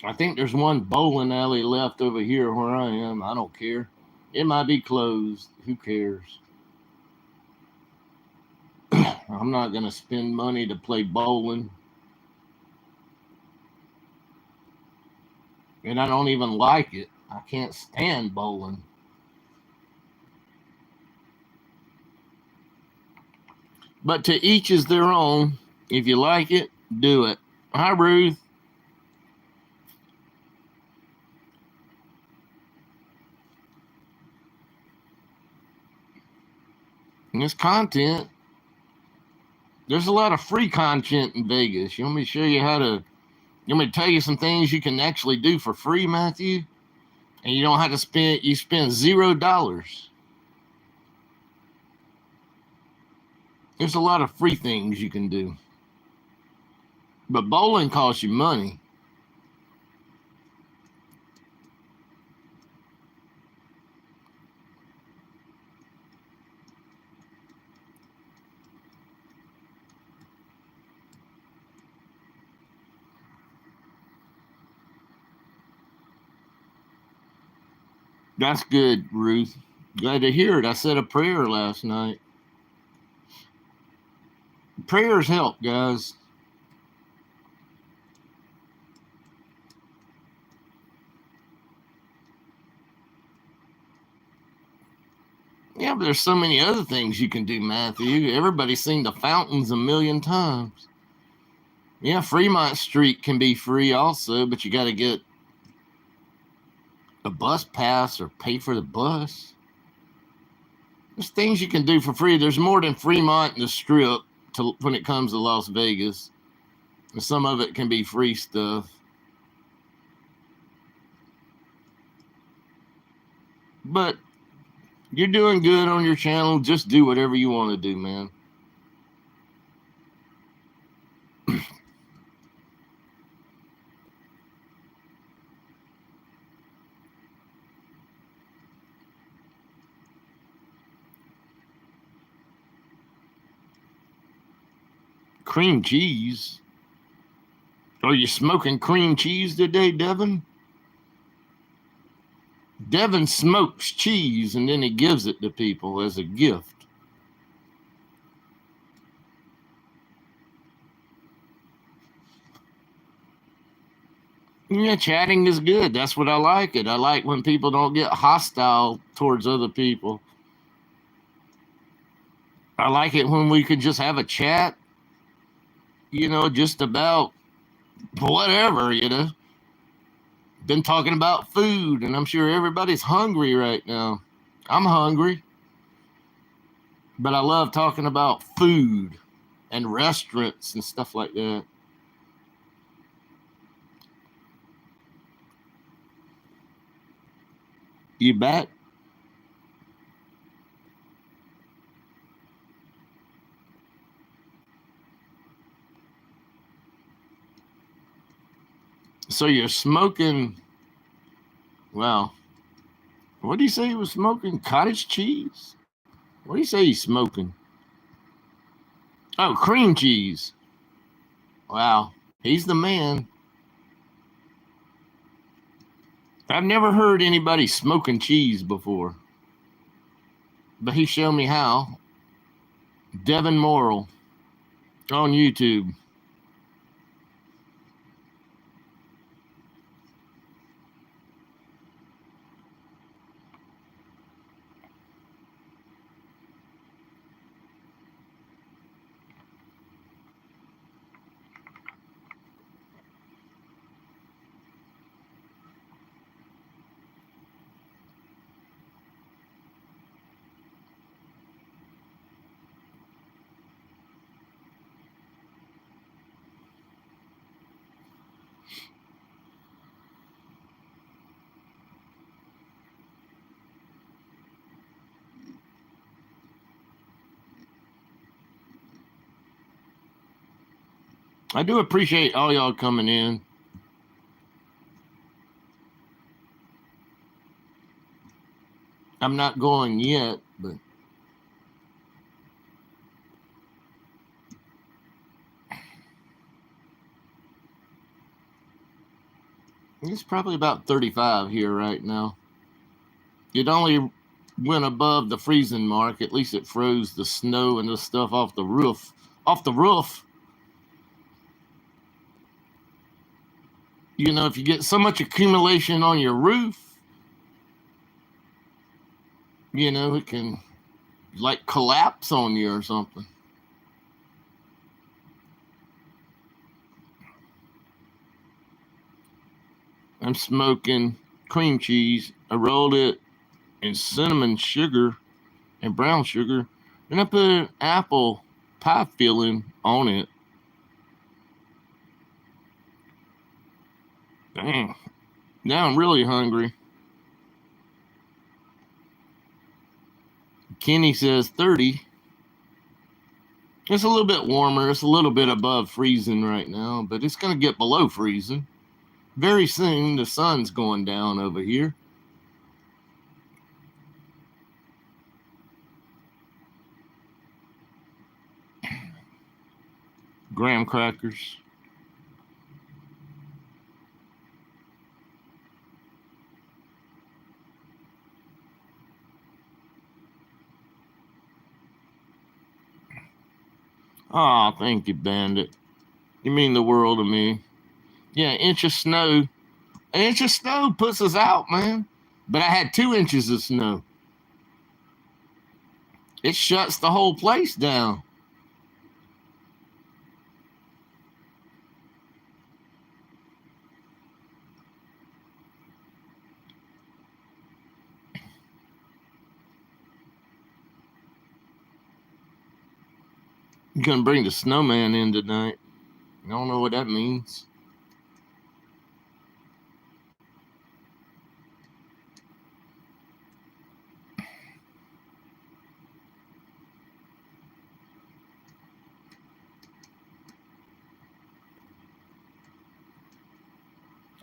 I think there's one bowling alley left over here where I am. I don't care. It might be closed. Who cares? I'm not going to spend money to play bowling. And I don't even like it. I can't stand bowling. But to each is their own. If you like it, do it. Hi, Ruth. And this content, there's a lot of free content in Vegas. You want me to show you how to, you want me to tell you some things you can actually do for free, Matthew? And you don't have to spend, you spend $0. There's a lot of free things you can do. But bowling costs you money. That's good, Ruth. Glad to hear it. I said a prayer last night. Prayers help, guys. Yeah, but there's so many other things you can do, Matthew. Everybody's seen the fountains a million times. Yeah, Fremont Street can be free also, but you got to get a bus pass or pay for the bus. There's things you can do for free. There's more than Fremont and the Strip when it comes to Las Vegas. And some of it can be free stuff. But you're doing good on your channel. Just do whatever you want to do, man. Cream cheese? Are you smoking cream cheese today, Devin? Devin smokes cheese and then he gives it to people as a gift. Yeah, chatting is good. That's what I like it. I like when people don't get hostile towards other people. I like it when we can just have a chat, just about whatever, Been talking about food, and I'm sure everybody's hungry right now. I'm hungry. But I love talking about food and restaurants and stuff like that. You bet. So you're smoking, well, what do you say he was smoking? Cottage cheese? What do you say he's smoking? Oh, cream cheese. Wow, he's the man. I've never heard anybody smoking cheese before. But he showed me how. Devin Morrill on YouTube. I do appreciate all y'all coming in. I'm not going yet, but it's probably about 35 here right now. It only went above the freezing mark. At least it froze the snow and the stuff off the roof. Off the roof. If you get so much accumulation on your roof, it can like collapse on you or something. I'm smoking cream cheese. I rolled it in cinnamon sugar and brown sugar. Then I put an apple pie filling on it. Dang. Now I'm really hungry. Kenny says 30. It's a little bit warmer. It's a little bit above freezing right now, but it's going to get below freezing. Very soon, the sun's going down over here. Graham crackers. Oh, thank you, Bandit. You mean the world to me. Yeah, inch of snow. An inch of snow puts us out, man. But I had 2 inches of snow. It shuts the whole place down. I'm gonna bring the snowman in tonight. I don't know what that means.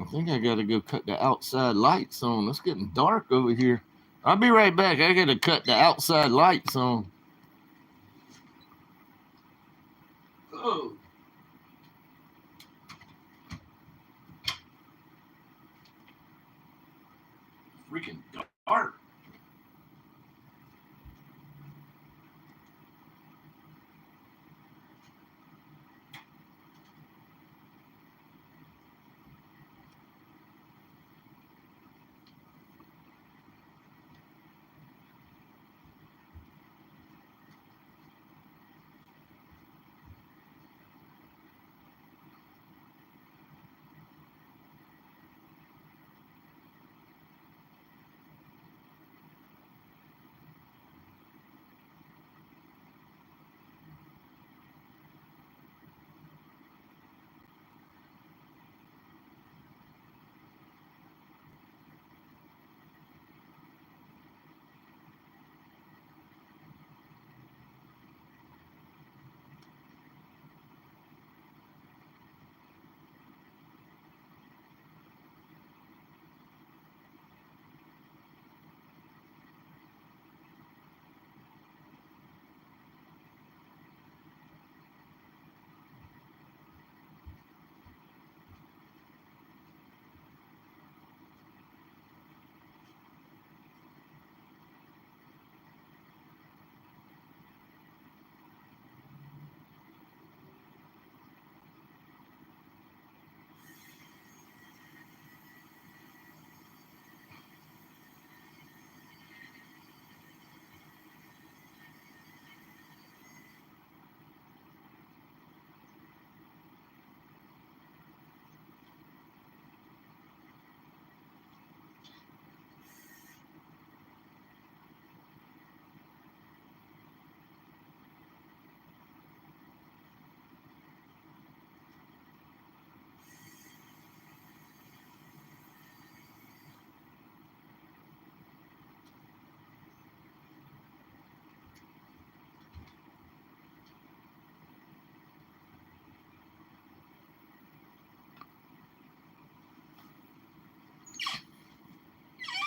I think I gotta go cut the outside lights on. It's getting dark over here. I'll be right back. I gotta cut the outside lights on. Oh. Freaking dark.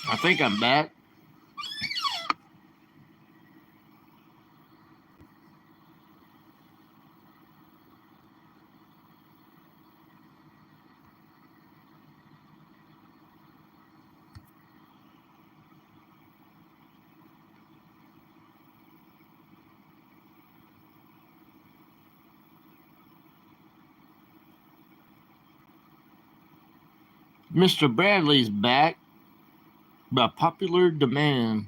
I think I'm back. Mr. Bradley's back by popular demand.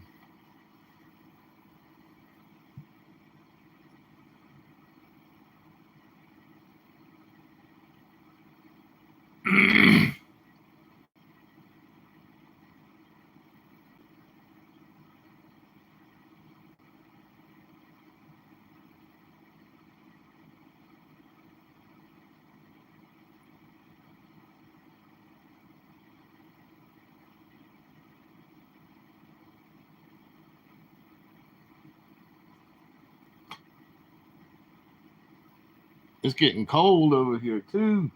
It's getting cold over here too.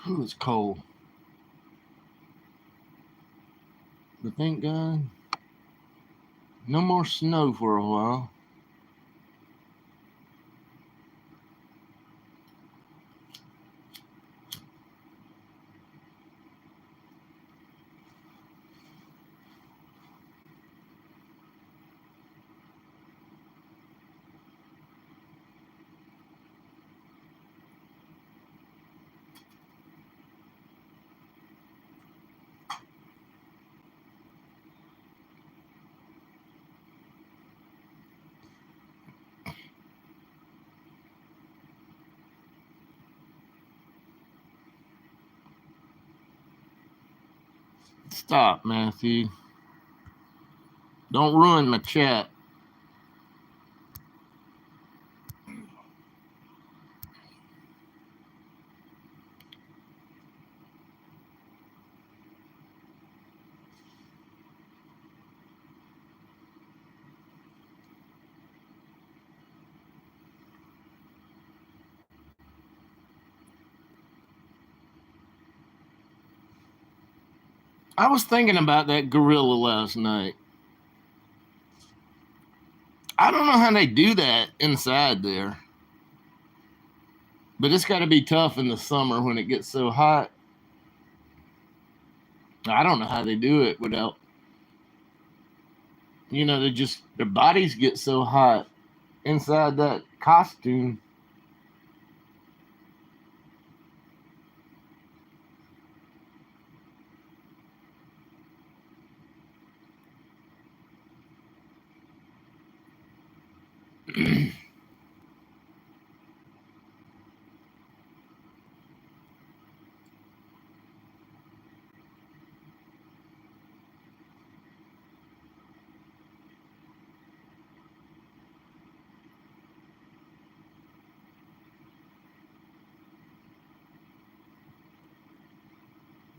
Ooh, it's cold. But thank God, no more snow for a while. Stop, Matthew. Don't ruin my chat. I was thinking about that gorilla last night. I don't know how they do that inside there. But it's got to be tough in the summer when it gets so hot. I don't know how they do it without, their bodies get so hot inside that costume.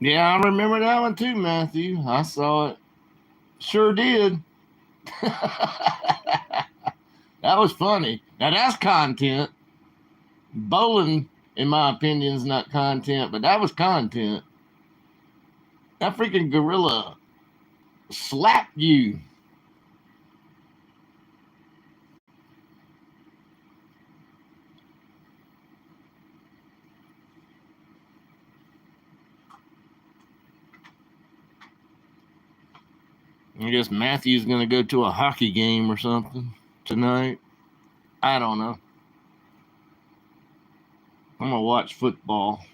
Yeah, I remember that one too, Matthew. I saw it. Sure did. That was funny. Now that's content. Bowling, in my opinion, is not content, but that was content. That freaking gorilla slapped you. I guess Matthew's going to go to a hockey game or something tonight. I don't know. I'm going to watch football.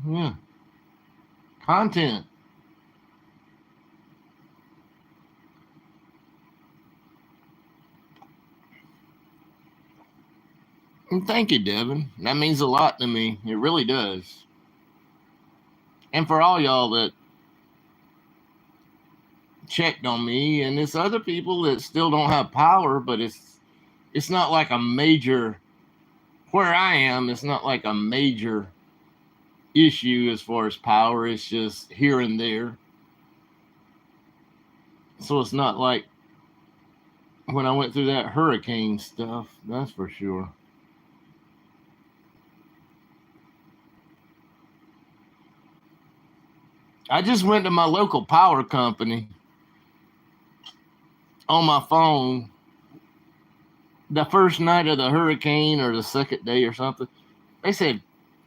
Yeah. Content. And thank you, Devin. That means a lot to me. It really does. And for all y'all that checked on me, and it's other people that still don't have power, but it's not like a major, where I am, it's not like a major issue as far as power. It's just here and there. So it's not like when I went through that hurricane stuff, that's for sure. I just went to my local power company on my phone the first night of the hurricane or the second day or something. They said,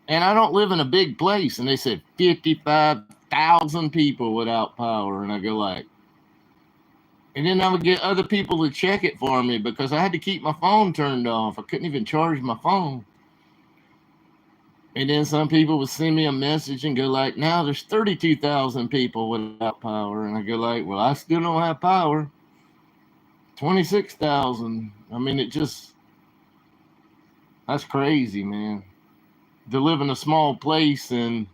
and I don't live in a big place, and they said 55,000 people without power. And I go like, and then I would get other people to check it for me because I had to keep my phone turned off. I couldn't even charge my phone. And then some people would send me a message and go like, now there's 32,000 people without power. And I go like, well, I still don't have power. 26,000. I mean, that's crazy, man. To live in a small place and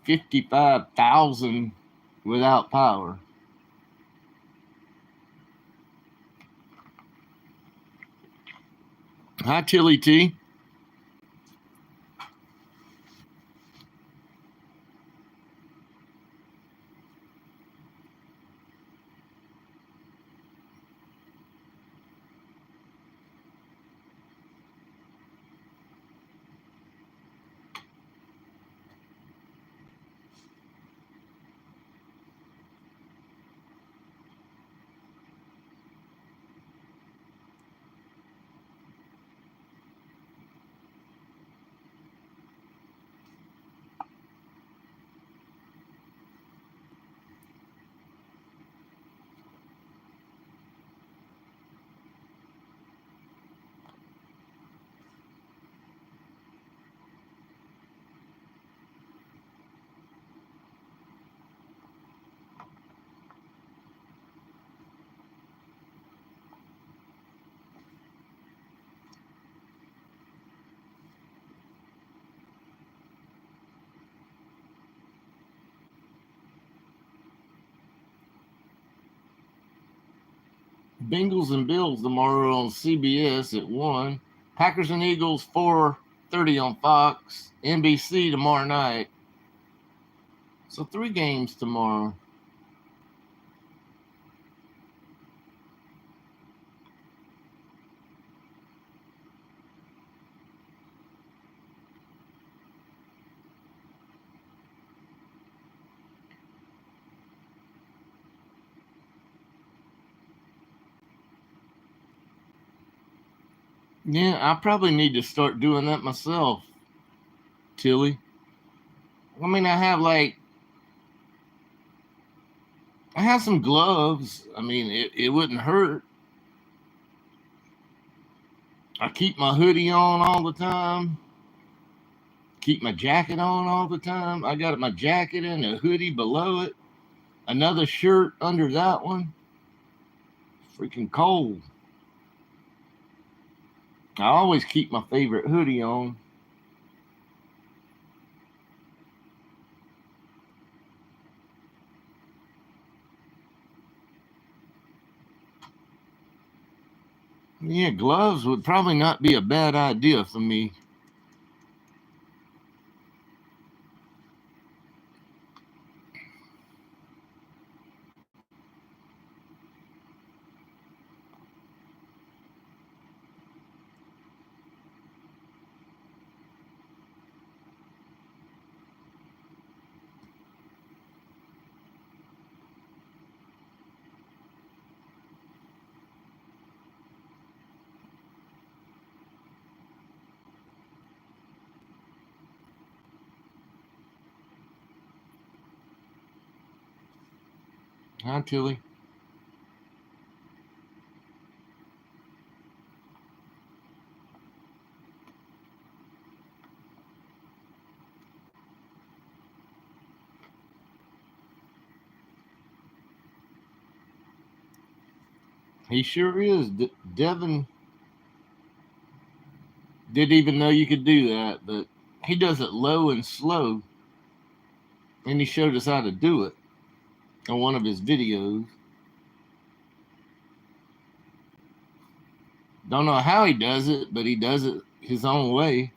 55,000 without power. Hi, Tilly T. Bengals and Bills tomorrow on CBS at 1. Packers and Eagles 4:30 on Fox. NBC tomorrow night. So 3 games tomorrow. Yeah, I probably need to start doing that myself, Tilly. I mean, I have some gloves. I mean, it wouldn't hurt. I keep my hoodie on all the time. Keep my jacket on all the time. I got my jacket and a hoodie below it. Another shirt under that one. Freaking cold. I always keep my favorite hoodie on. Yeah, gloves would probably not be a bad idea for me. Huh, Tilly? He sure is. Devin didn't even know you could do that, but he does it low and slow, and he showed us how to do it on one of his videos. Don't know how he does it, but he does it his own way.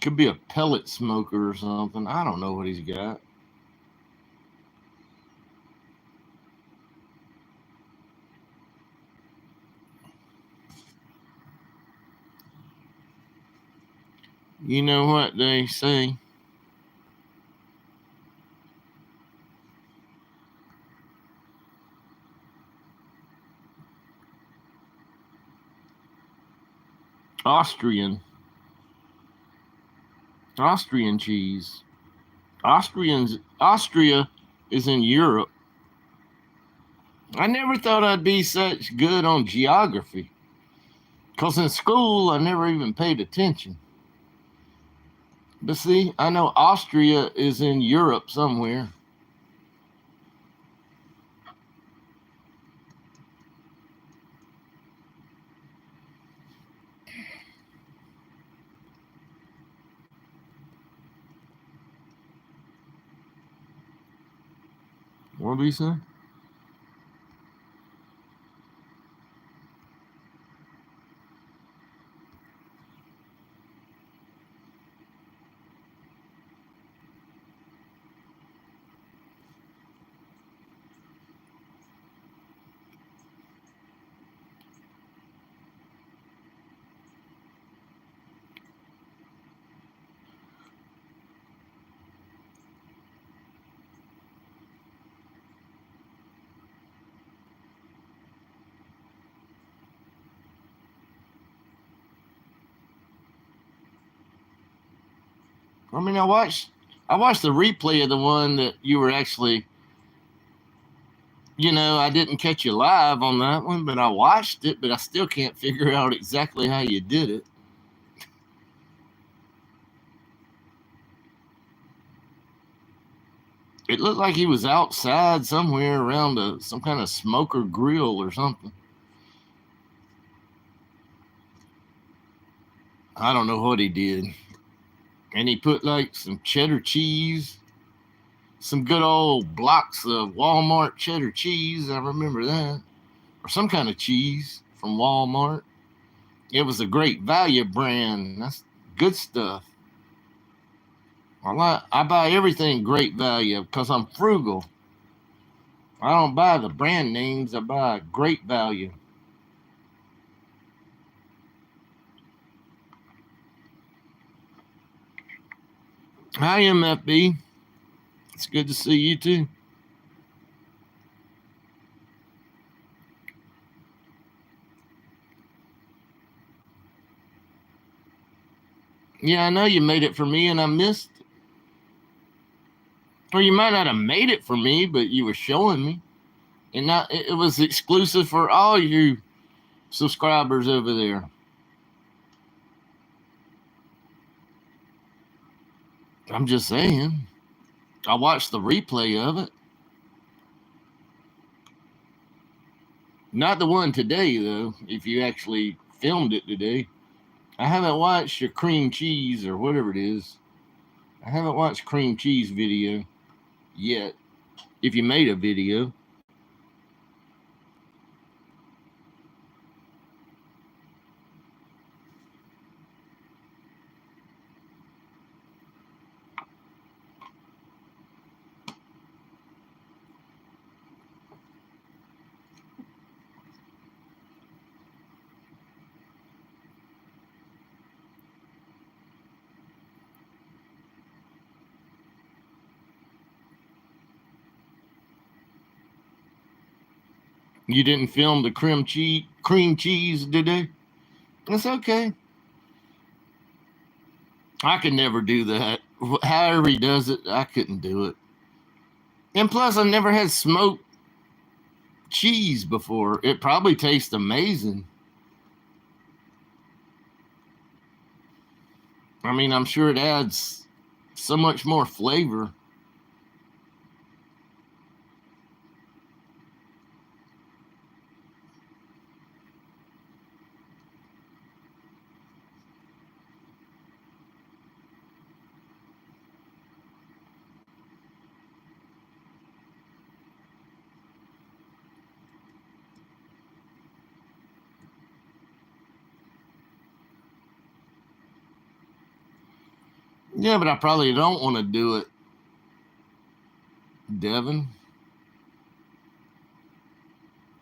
Could be a pellet smoker or something. I don't know what he's got. You know what they say? Austrian cheese. Austria is in Europe. I never thought I'd be such good on geography. Because in school, I never even paid attention. But see, I know Austria is in Europe somewhere. What did he say? I mean, I watched the replay of the one that you were actually, I didn't catch you live on that one, but I watched it, but I still can't figure out exactly how you did it. It looked like he was outside somewhere around some kind of smoker grill or something. I don't know what he did. And he put like some cheddar cheese, some good old blocks of Walmart cheddar cheese. I remember that. Or some kind of cheese from Walmart. It was a Great Value brand. That's good stuff. I buy everything Great Value because I'm frugal. I don't buy the brand names. I buy Great Value. Hi, MFB. It's good to see you too. Yeah, I know you made it for me and I missed it. Or you might not have made it for me, but you were showing me. And it was exclusive for all you subscribers over there. I'm just saying. I watched the replay of it. Not the one today, though, if you actually filmed it today. I haven't watched your cream cheese or whatever it is. I haven't watched cream cheese video yet. If you made a video. You didn't film the cream cheese today? It's okay. I could never do that. However he does it, I couldn't do it. And plus, I never had smoked cheese before. It probably tastes amazing. I mean, I'm sure it adds so much more flavor. Yeah, but I probably don't want to do it, Devin.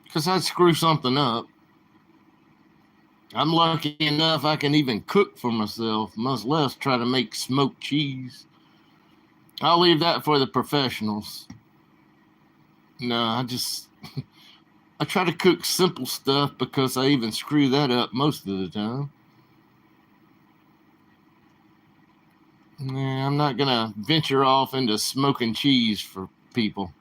Because I'd screw something up. I'm lucky enough I can even cook for myself, much less try to make smoked cheese. I'll leave that for the professionals. No, I try to cook simple stuff because I even screw that up most of the time. Nah, I'm not gonna venture off into smoking cheese for people.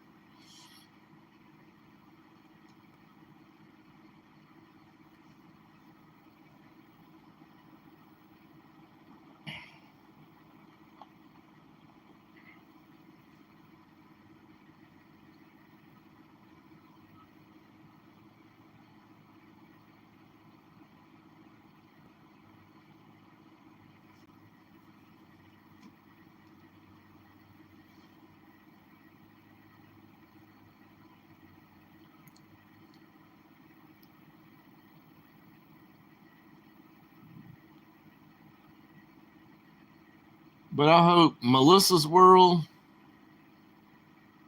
But I hope Melissa's World,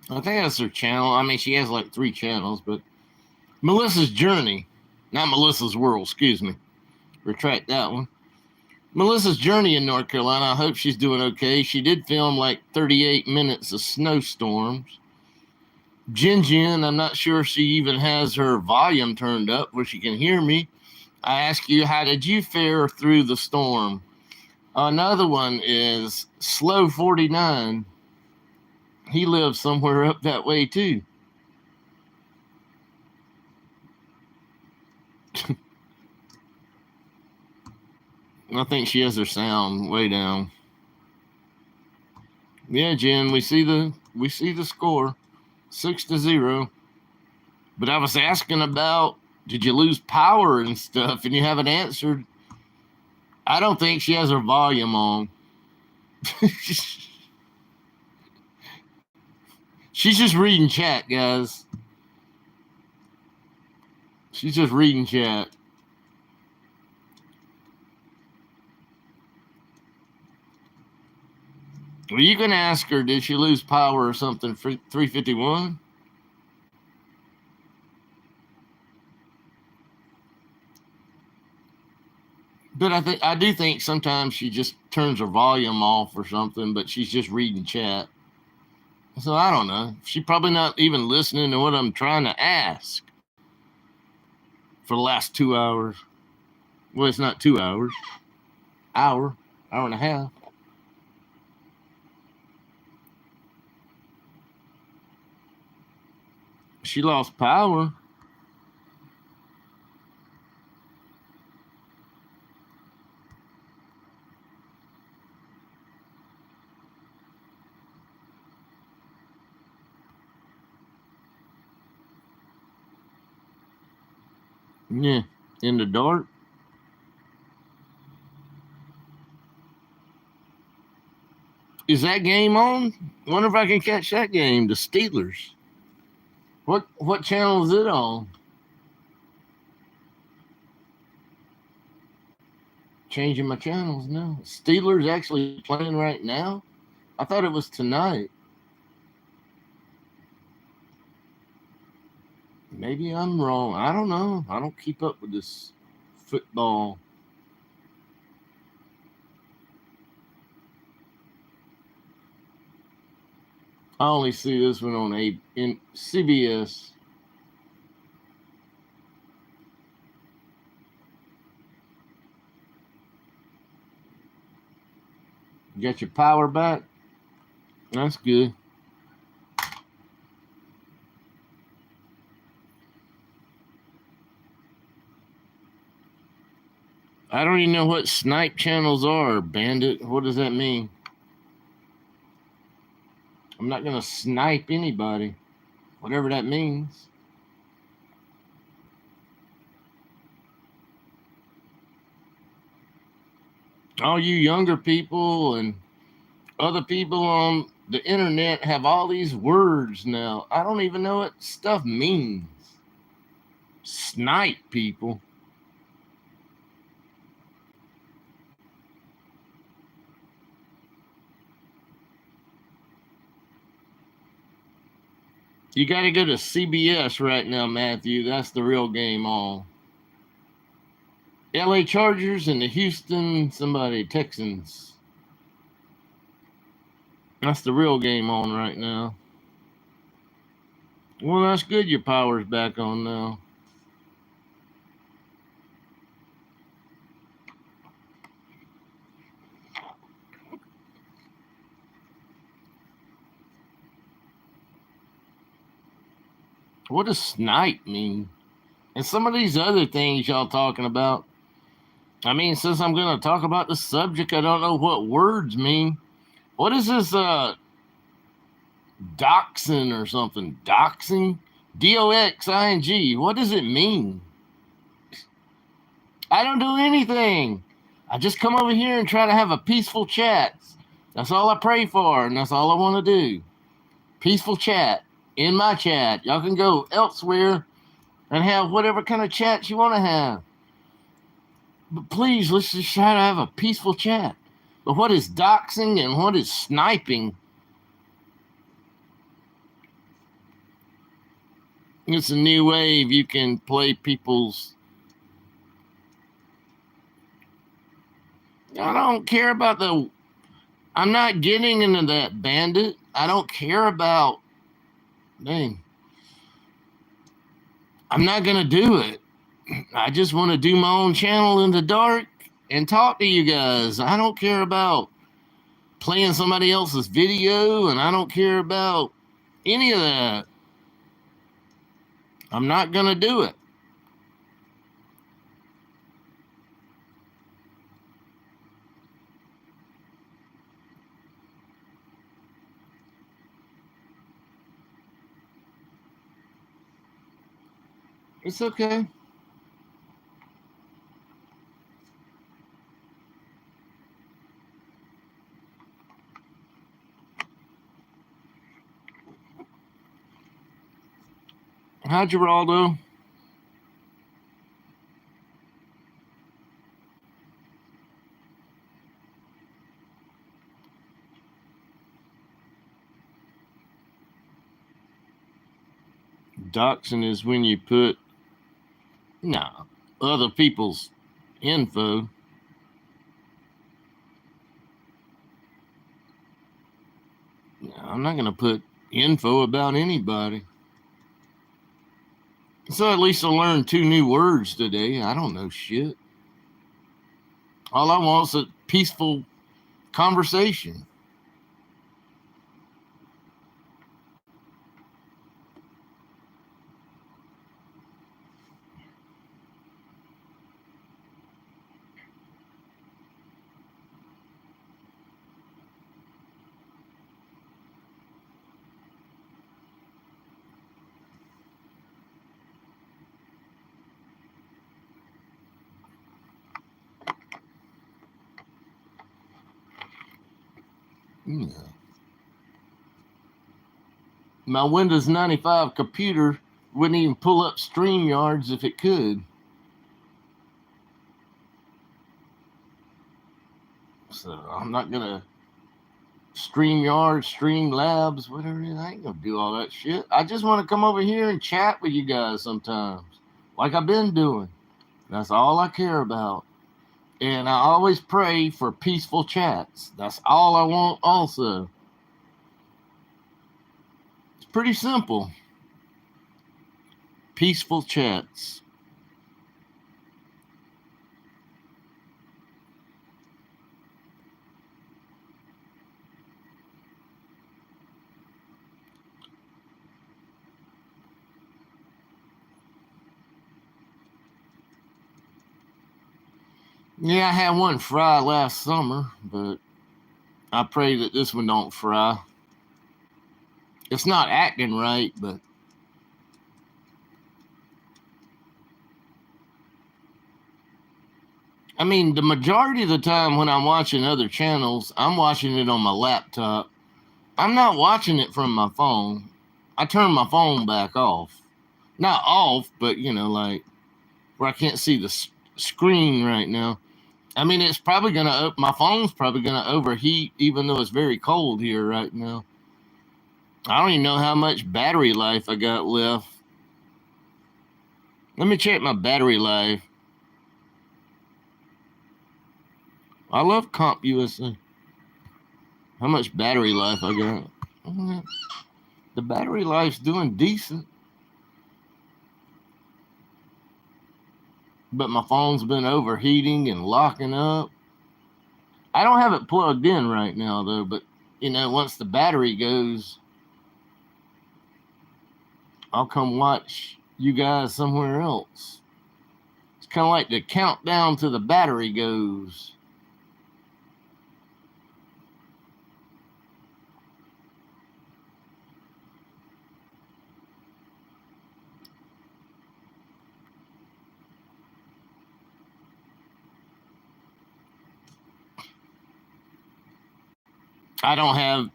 I think that's her channel. I mean, she has like 3 channels, but Melissa's Journey, not Melissa's World, excuse me. Retract that one. Melissa's Journey in North Carolina, I hope she's doing okay. She did film like 38 minutes of snowstorms. Jin, I'm not sure if she even has her volume turned up where she can hear me. I ask you, how did you fare through the storm? Another one is Slow 49. He lives somewhere up that way too. I think she has her sound way down. Yeah, Jen, we see the We see the score, 6-0. But I was asking about, did you lose power and stuff, and you haven't answered. I don't think she has her volume on. She's just reading chat, guys. She's just reading chat. Well, you can ask her, did she lose power or something for 351? But I do think sometimes she just turns her volume off or something, but she's just reading chat. So I don't know. She's probably not even listening to what I'm trying to ask for the last 2 hours. Well, it's not 2 hours. Hour and a half. She lost power. Yeah, in the dark. Is that game on? Wonder if I can catch that game. The Steelers. What channel is it on? Changing my channels now. Steelers actually playing right now? I thought it was tonight. Maybe I'm wrong. I don't know. I don't keep up with this football. I only see this one on in CBS. You got your power back? That's good. I don't even know what snipe channels are, Bandit. What does that mean? I'm not going to snipe anybody, whatever that means. All you younger people and other people on the internet have all these words now. I don't even know what stuff means. Snipe people. You got to go to CBS right now, Matthew. That's the real game on. LA Chargers and the Houston Texans. That's the real game on right now. Well, that's good. Your power's back on now. What does snipe mean? And some of these other things y'all talking about. I mean, since I'm going to talk about the subject, I don't know what words mean. What is this doxing or something? Doxing? DOXING. What does it mean? I don't do anything. I just come over here and try to have a peaceful chat. That's all I pray for, and that's all I want to do. Peaceful chat in my chat. Y'all can go elsewhere and have whatever kind of chat you want to have. But please, let's just try to have a peaceful chat. But what is doxing and what is sniping? It's a new wave. You can play people's. I don't care about the. I'm not getting into that, Bandit. I don't care about. Dang. I'm not going to do it. I just want to do my own channel in the dark and talk to you guys. I don't care about playing somebody else's video, and I don't care about any of that. I'm not going to do it. It's okay. Hi, Geraldo. Doxing is when you put other people's info. No, I'm not going to put info about anybody. So at least I learned 2 new words today. I don't know shit. All I want is a peaceful conversation. Yeah. My Windows 95 computer wouldn't even pull up StreamYards if it could. So I'm not going to StreamYards, Streamlabs, whatever it is. I ain't going to do all that shit. I just want to come over here and chat with you guys sometimes, like I've been doing. That's all I care about. And I always pray for peaceful chats. That's all I want also. It's pretty simple. Peaceful chats. Yeah, I had one fry last summer, but I pray that this one don't fry. It's not acting right, but I mean, the majority of the time when I'm watching other channels, I'm watching it on my laptop. I'm not watching it from my phone. I turn my phone back off. Not off, but like where I can't see the screen right now. I mean, it's probably my phone's probably gonna overheat, even though it's very cold here right now. I don't even know how much battery life I got left. Let me check my battery life. I love Comp USA. How much battery life I got? The battery life's doing decent. But my phone's been overheating and locking up. I don't have it plugged in right now, though, but, once the battery goes, I'll come watch you guys somewhere else. It's kind of like the countdown to the battery goes. I don't have,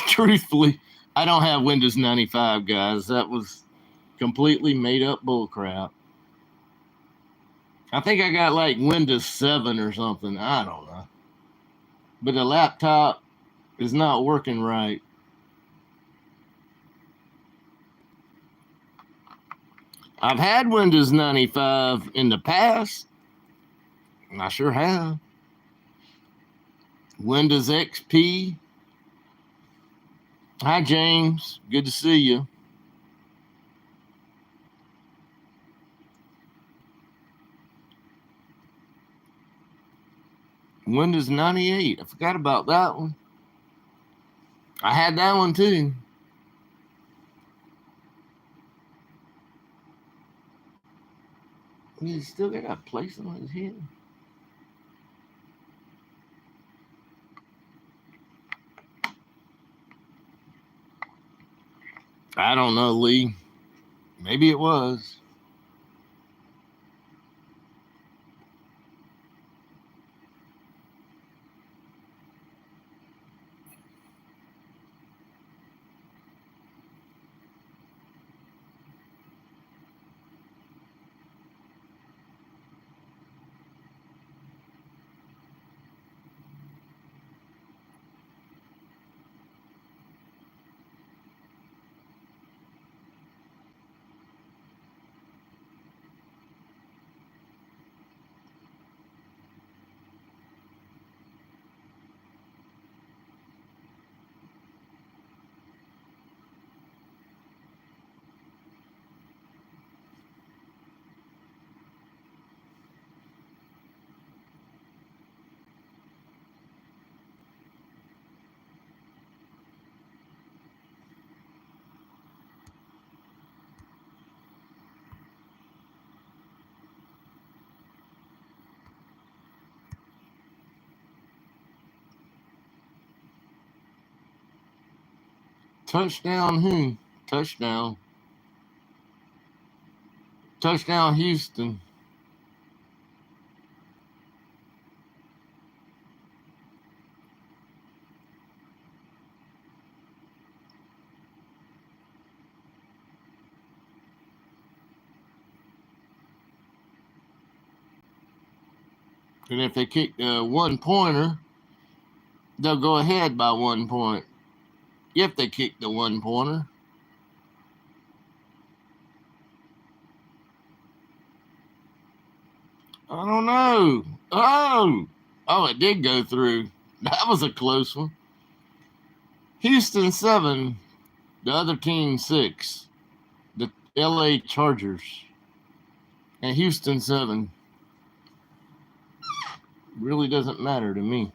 truthfully, I don't have Windows 95, guys. That was completely made up bullcrap. I think I got like Windows 7 or something. I don't know. But the laptop is not working right. I've had Windows 95 in the past. I sure have. Windows XP. Hi, James. Good to see you. Windows 98. I forgot about that one. I had that one too. You still got a place on his head. I don't know, Lee. Maybe it was. Touchdown who? Touchdown. Touchdown Houston. And if they kick a 1-pointer, they'll go ahead by 1 point. If they kick the 1-pointer. I don't know. Oh, it did go through. That was a close one. Houston 7, the other team 6, the LA Chargers. And Houston 7. Really doesn't matter to me.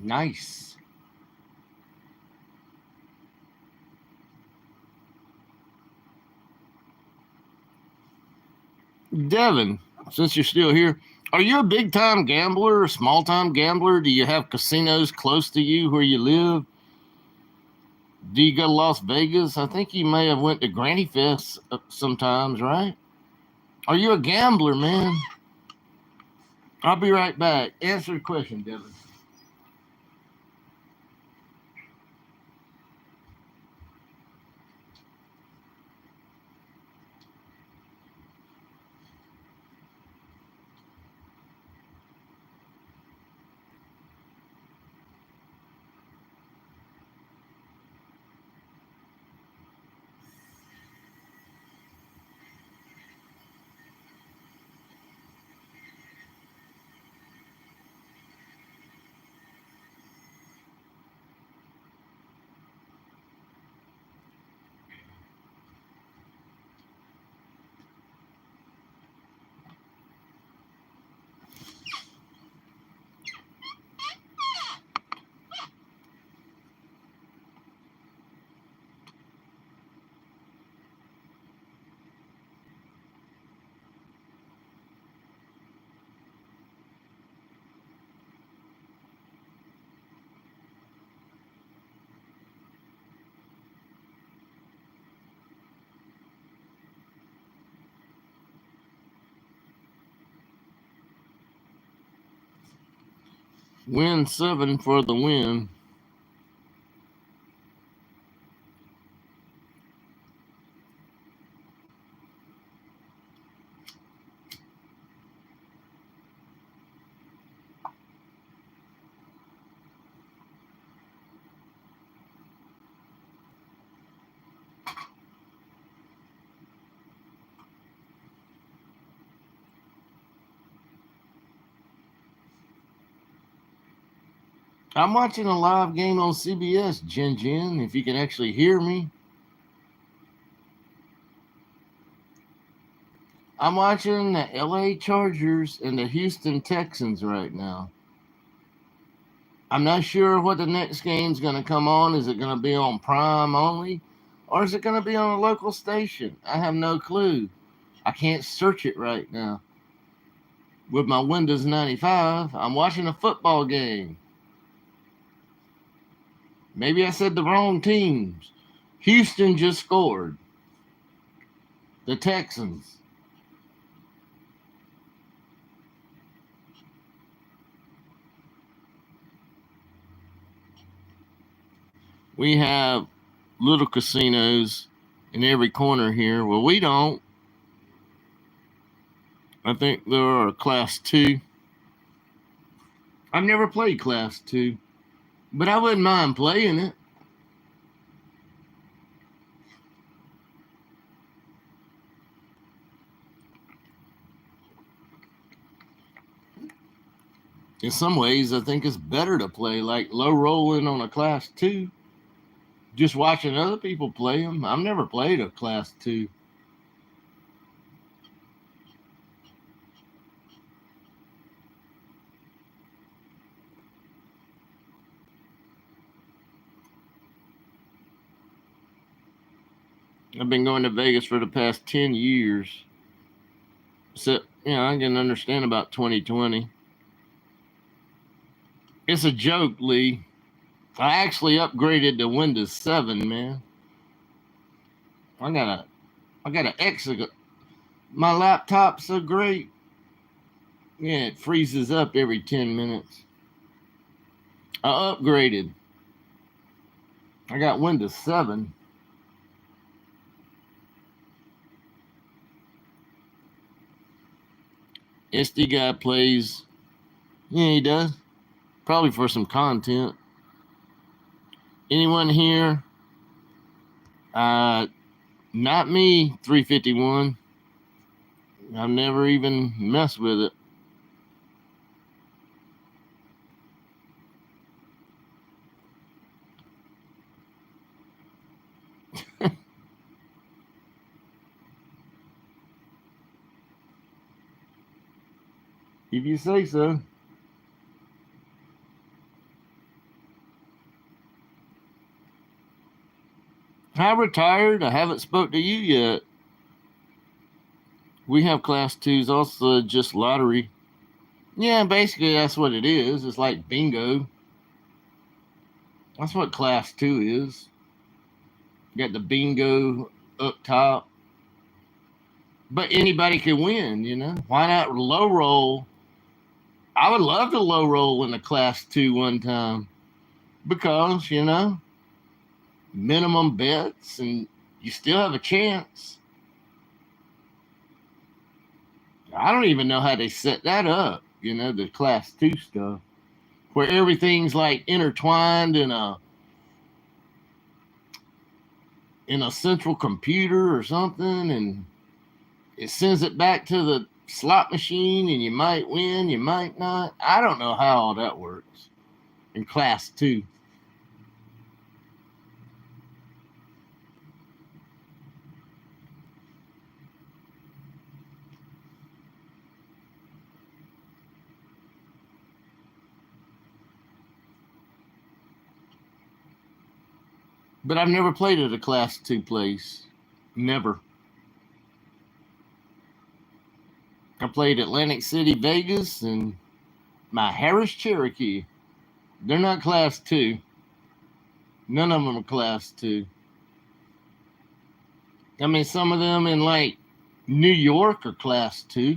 Nice. Devin, since you're still here, are you a big time gambler, a small time gambler? Do you have casinos close to you where you live? Do you go to Las Vegas? I think you may have went to Granny Fest sometimes, right? Are you a gambler, man? I'll be right back. Answer the question, Devin. Win 7 for the win. I'm watching a live game on CBS, Jin, if you can actually hear me. I'm watching the LA Chargers and the Houston Texans right now. I'm not sure what the next game's going to come on. Is it going to be on Prime only? Or is it going to be on a local station? I have no clue. I can't search it right now. With my Windows 95, I'm watching a football game. Maybe I said the wrong teams. Houston just scored. The Texans. We have little casinos in every corner here. Well, we don't. I think there are Class 2. I've never played Class 2, but I wouldn't mind playing it. In some ways, I think it's better to play like low rolling on a Class 2. Just watching other people play them. I've never played a Class 2. I've been going to Vegas for the past 10 years. So, I can understand about 2020. It's a joke, Lee. I actually upgraded to Windows 7, man. I got an exit. My laptop's so great. Yeah, it freezes up every 10 minutes. I upgraded. I got Windows 7. SD guy plays. Yeah, he does. Probably for some content. Anyone here? Not me, 351. I've never even messed with it. If you say so. I retired. I haven't spoke to you yet. We have class 2s also, just lottery. Yeah, basically that's what it is. It's like bingo. That's what class 2 is. You got the bingo up top. But anybody can win, Why not low roll? I would love to low roll in the class 2 one time. Because, minimum bets and you still have a chance. I don't even know how they set that up, the class 2 stuff. Where everything's like intertwined in a central computer or something, and it sends it back to the slot machine, and you might win, you might not. I don't know how all that works in class 2. But I've never played at a class 2 place. Never. I played Atlantic City, Vegas, and my Harris Cherokee. They're not class 2. None of them are class 2. I mean, some of them in like New York are class 2.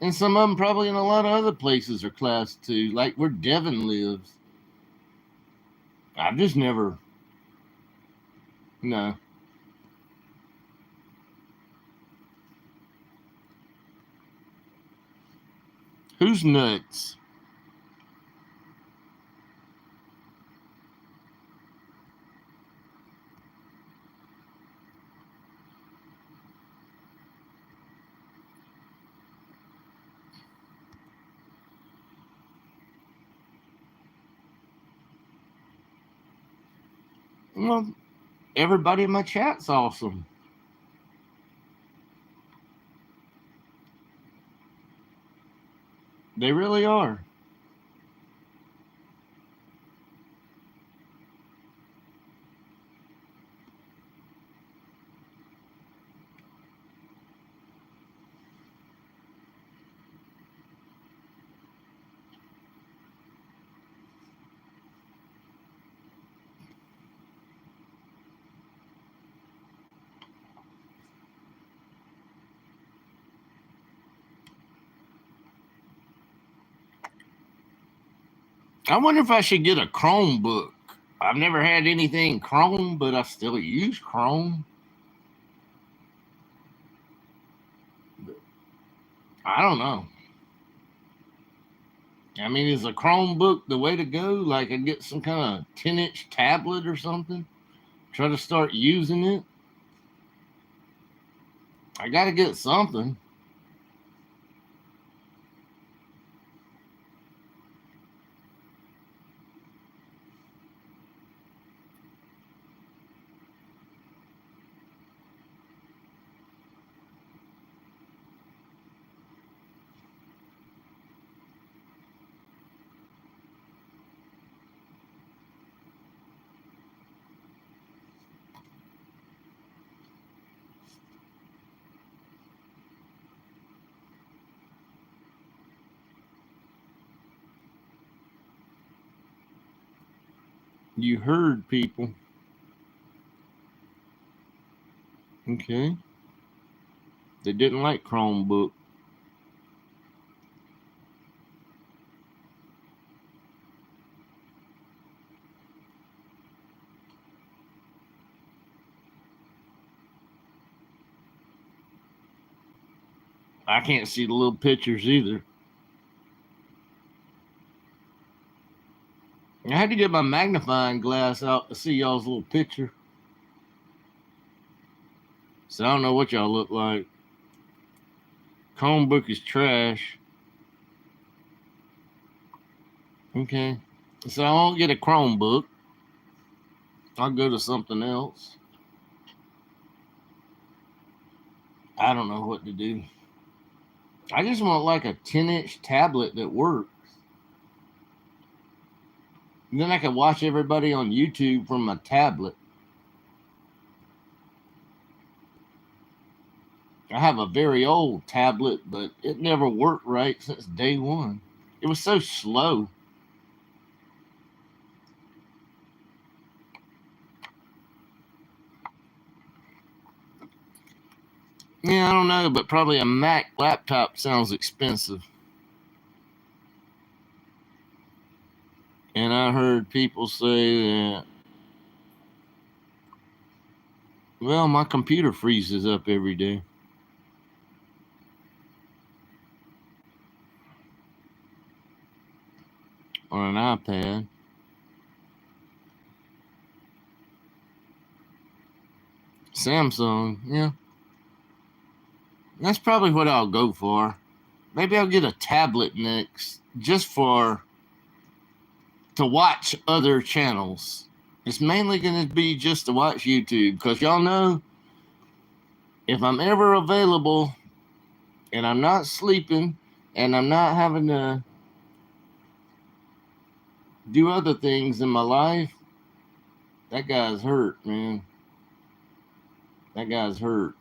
And some of them probably in a lot of other places are class 2, like where Devin lives. I've just never. No. Who's nuts? Well, everybody in my chat's awesome. They really are. I wonder if I should get a Chromebook. I've never had anything Chrome, but I still use Chrome. I don't know. I mean, is a Chromebook the way to go? Like, I get some kind of 10-inch tablet or something? Try to start using it? I got to get something. You heard people. Okay. They didn't like Chromebook. I can't see the little pictures either. I had to get my magnifying glass out to see y'all's little picture. So I don't know what y'all look like. Chromebook is trash. Okay. So I won't get a Chromebook. I'll go to something else. I don't know what to do. I just want like a 10-inch tablet that works. And then I can watch everybody on YouTube from my tablet. I have a very old tablet, but it never worked right since day one. It was so slow. Yeah, I don't know, but probably a Mac laptop sounds expensive. And I heard people say that, well, my computer freezes up every day. On an iPad. Samsung, yeah. That's probably what I'll go for. Maybe I'll get a tablet next, just to watch other channels. It's mainly going to be just to watch YouTube, because y'all know, if I'm ever available and I'm not sleeping and I'm not having to do other things in my life, that guy's hurt, man. That guy's hurt.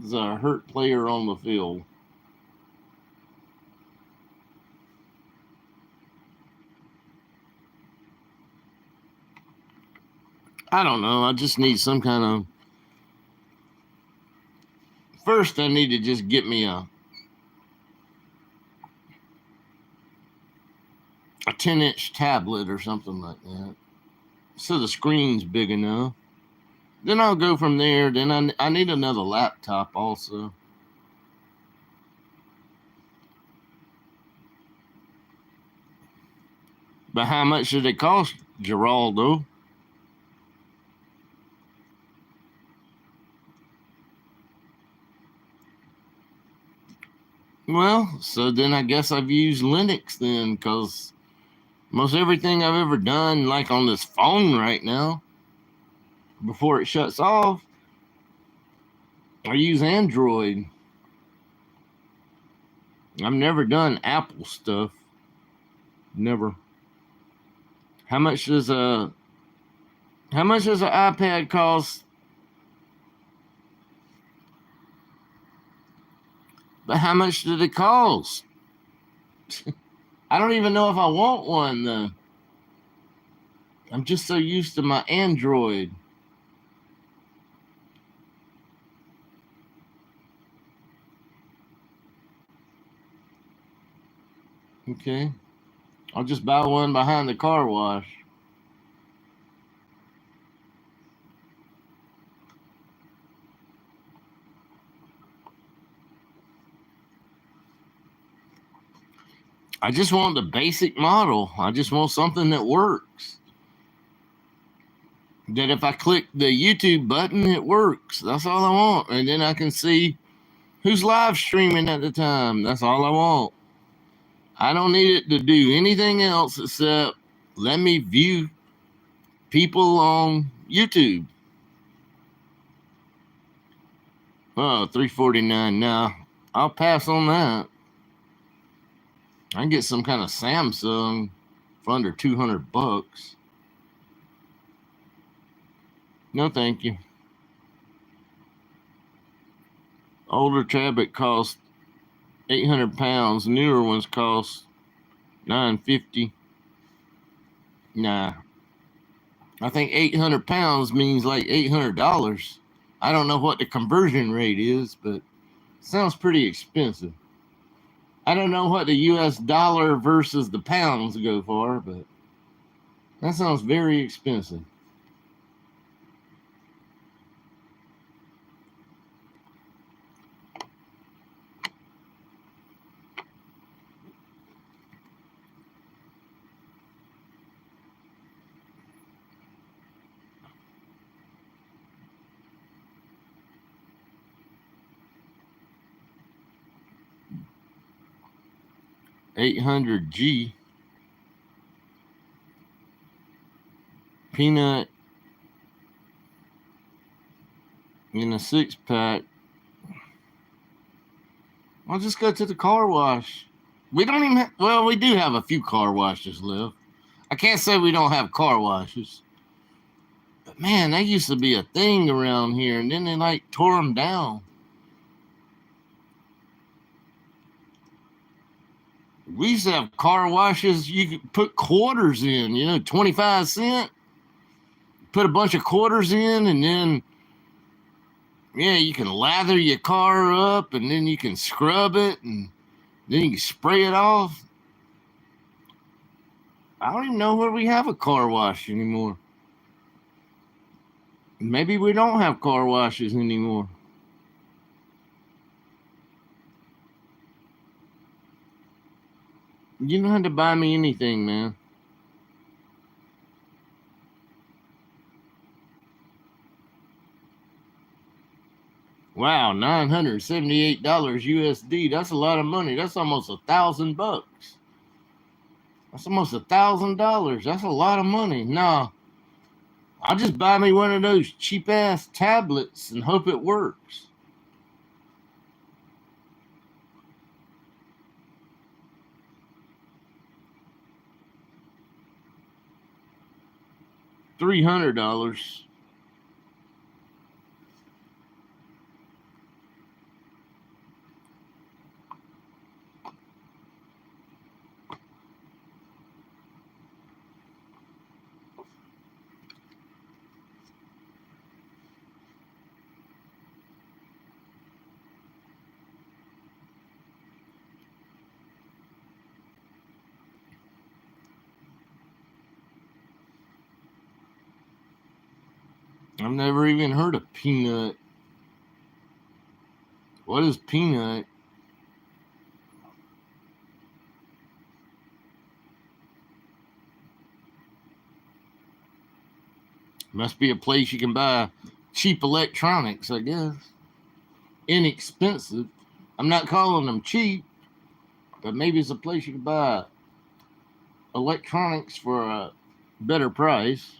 He's a hurt player on the field. I don't know. I just need some kind of... First, I need to just get me a 10-inch tablet or something like that, so the screen's big enough. Then I'll go from there. Then I need another laptop also. But how much did it cost, Geraldo? Well, so then I guess I've used Linux then, because most everything I've ever done, like on this phone right now, before it shuts off, I use Android. I've never done Apple stuff. Never. How much does an iPad cost? But how much did it cost? I don't even know if I want one though. I'm just so used to my Android. Okay. I'll just buy one behind the car wash. I just want the basic model. I just want something that works. That if I click the YouTube button, it works. That's all I want. And then I can see who's live streaming at the time. That's all I want. I don't need it to do anything else except let me view people on YouTube. Oh, $349 now. I'll pass on that. I can get some kind of Samsung for under $200. No, thank you. Older tablet cost 800 pounds. Newer ones cost $950. Nah, I think 800 pounds means like $800. I don't know what the conversion rate is, but it sounds pretty expensive. I don't know what the US dollar versus the pounds go for, but that sounds very expensive. $800G peanut in a 6-pack. I'll just go to the car wash. We don't even well, we do have a few car washes left. I can't say we don't have car washes. But man, that used to be a thing around here, and then they like tore them down. We used to have car washes you could put quarters in, 25 cents. Put a bunch of quarters in, and then, yeah, you can lather your car up, and then you can scrub it, and then you can spray it off. I don't even know where we have a car wash anymore. Maybe we don't have car washes anymore. You don't have to buy me anything, man. Wow, $978 USD. That's a lot of money. That's almost $1,000. That's almost $1,000. That's a lot of money. Nah, I'll just buy me one of those cheap ass tablets and hope it works. $300. I've never even heard of peanut. What is peanut? Must be a place you can buy cheap electronics, I guess. Inexpensive. I'm not calling them cheap, but maybe it's a place you can buy electronics for a better price.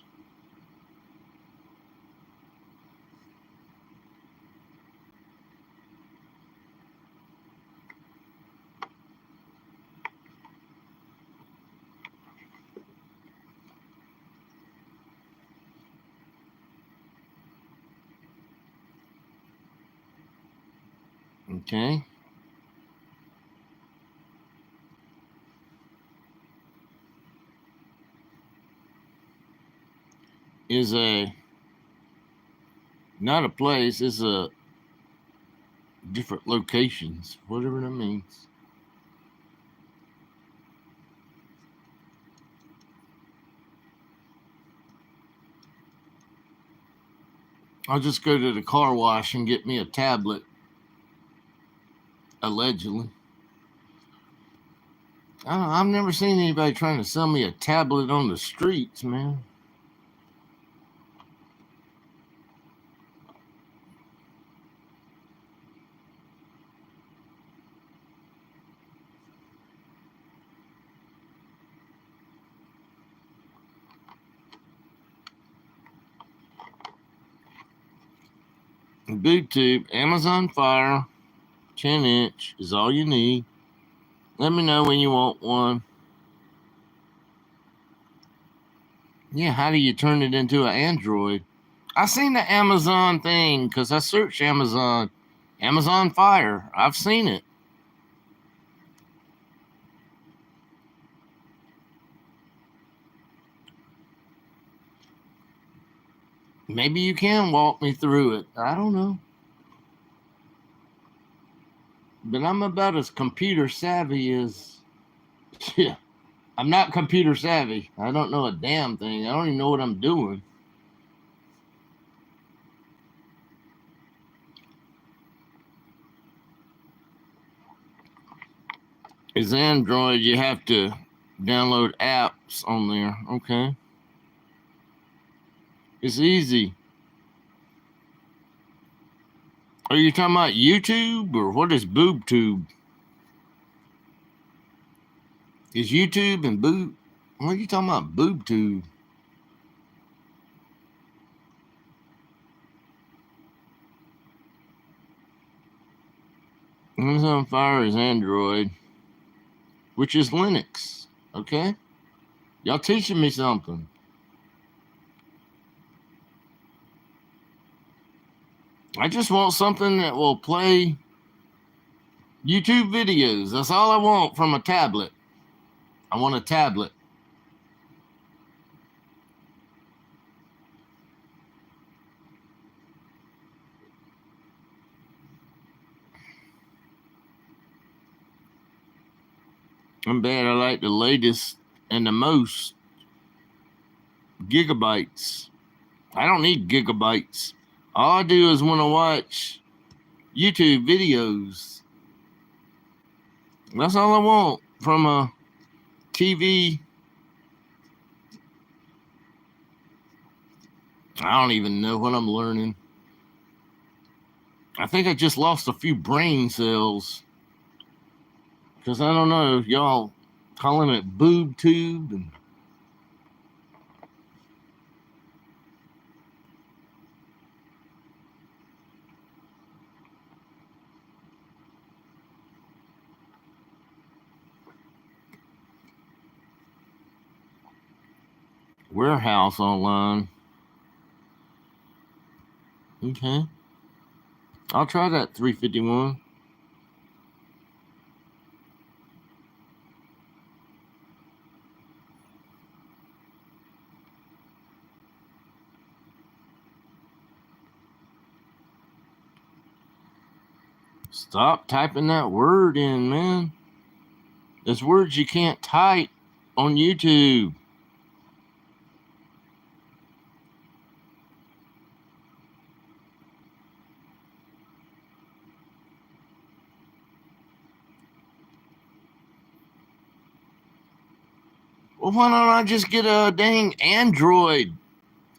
Okay. Is a not a place, it's a different locations, whatever that means. I'll just go to the car wash and get me a tablet, allegedly. I've never seen anybody trying to sell me a tablet on the streets, man. BootTube, Amazon Fire, 10-inch is all you need. Let me know when you want one. Yeah, how do you turn it into an Android? I seen the Amazon thing because I searched Amazon Fire. I've seen it. Maybe you can walk me through it. I don't know. But I'm about as computer savvy as. Yeah. I'm not computer savvy. I don't know a damn thing. I don't even know what I'm doing. It's Android. You have to download apps on there. Okay. It's easy. Are you talking about YouTube or what is BoobTube? Is YouTube and Boob? What are you talking about, BoobTube? Amazon Fire is Android, which is Linux. Okay? Y'all teaching me something. I just want something that will play YouTube videos. That's all I want from a tablet. I want a tablet. I'm bad. I like the latest and the most gigabytes. I don't need gigabytes. All I do is want to watch YouTube videos. That's all I want from a TV. I don't even know what I'm learning. I think I just lost a few brain cells. Because I don't know, y'all calling it boob tube and warehouse online. Okay. I'll try that 351. Stop typing that word in, man. There's words you can't type on YouTube. Well, why don't I just get a dang Android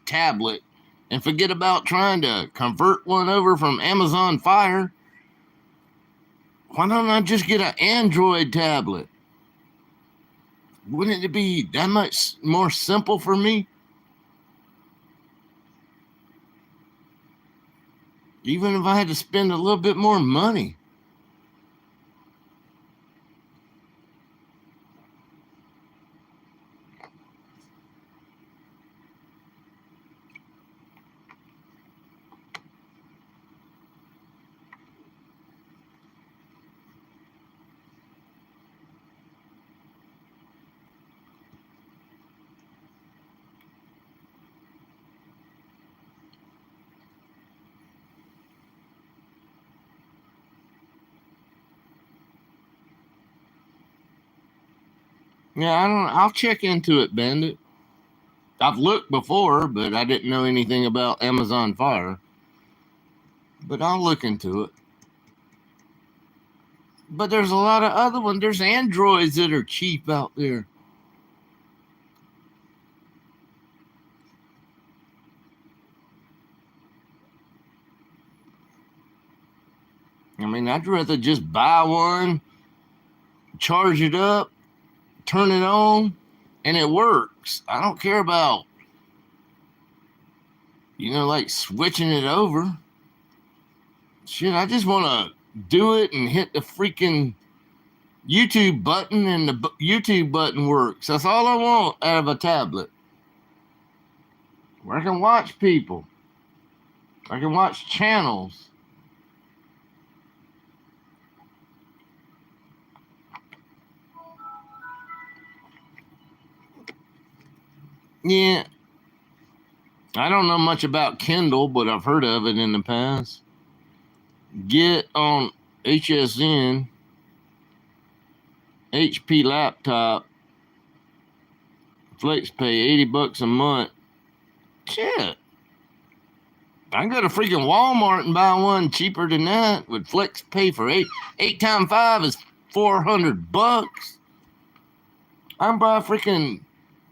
tablet and forget about trying to convert one over from Amazon Fire? Why don't I just get an Android tablet? Wouldn't it be that much more simple for me? Even if I had to spend a little bit more money. Yeah, I don't. I'll check into it, Bandit. I've looked before, but I didn't know anything about Amazon Fire. But I'll look into it. But there's a lot of other ones. There's Androids that are cheap out there. I mean, I'd rather just buy one, charge it up, turn it on, and it works. I don't care about, like switching it over. Shit, I just want to do it and hit the freaking YouTube button, and the YouTube button works. That's all I want out of a tablet. Where I can watch people. I can watch channels. Yeah, I don't know much about Kindle, but I've heard of it in the past. Get on HSN, HP laptop, FlexPay, $80 a month. Shit. I can go to freaking Walmart and buy one cheaper than that with FlexPay for eight times 5 is $400. I can buy a freaking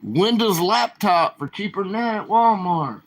Windows laptop for cheaper than that at Walmart.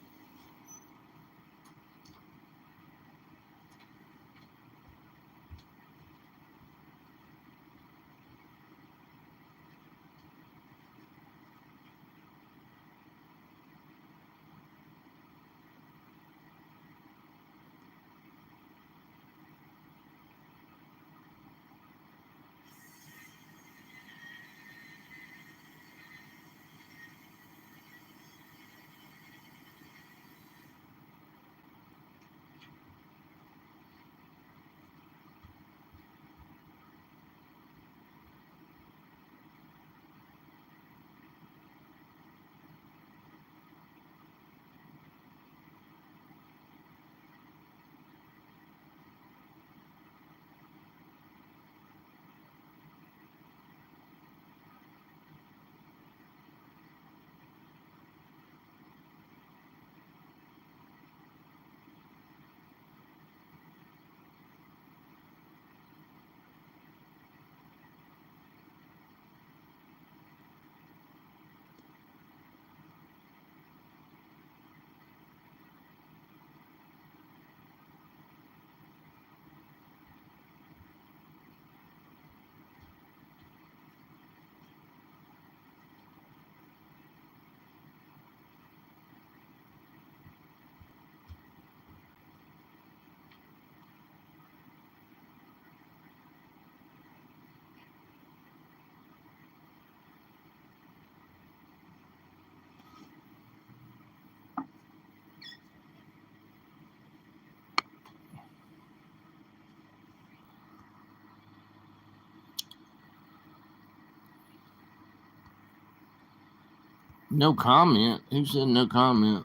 No comment. Who said no comment?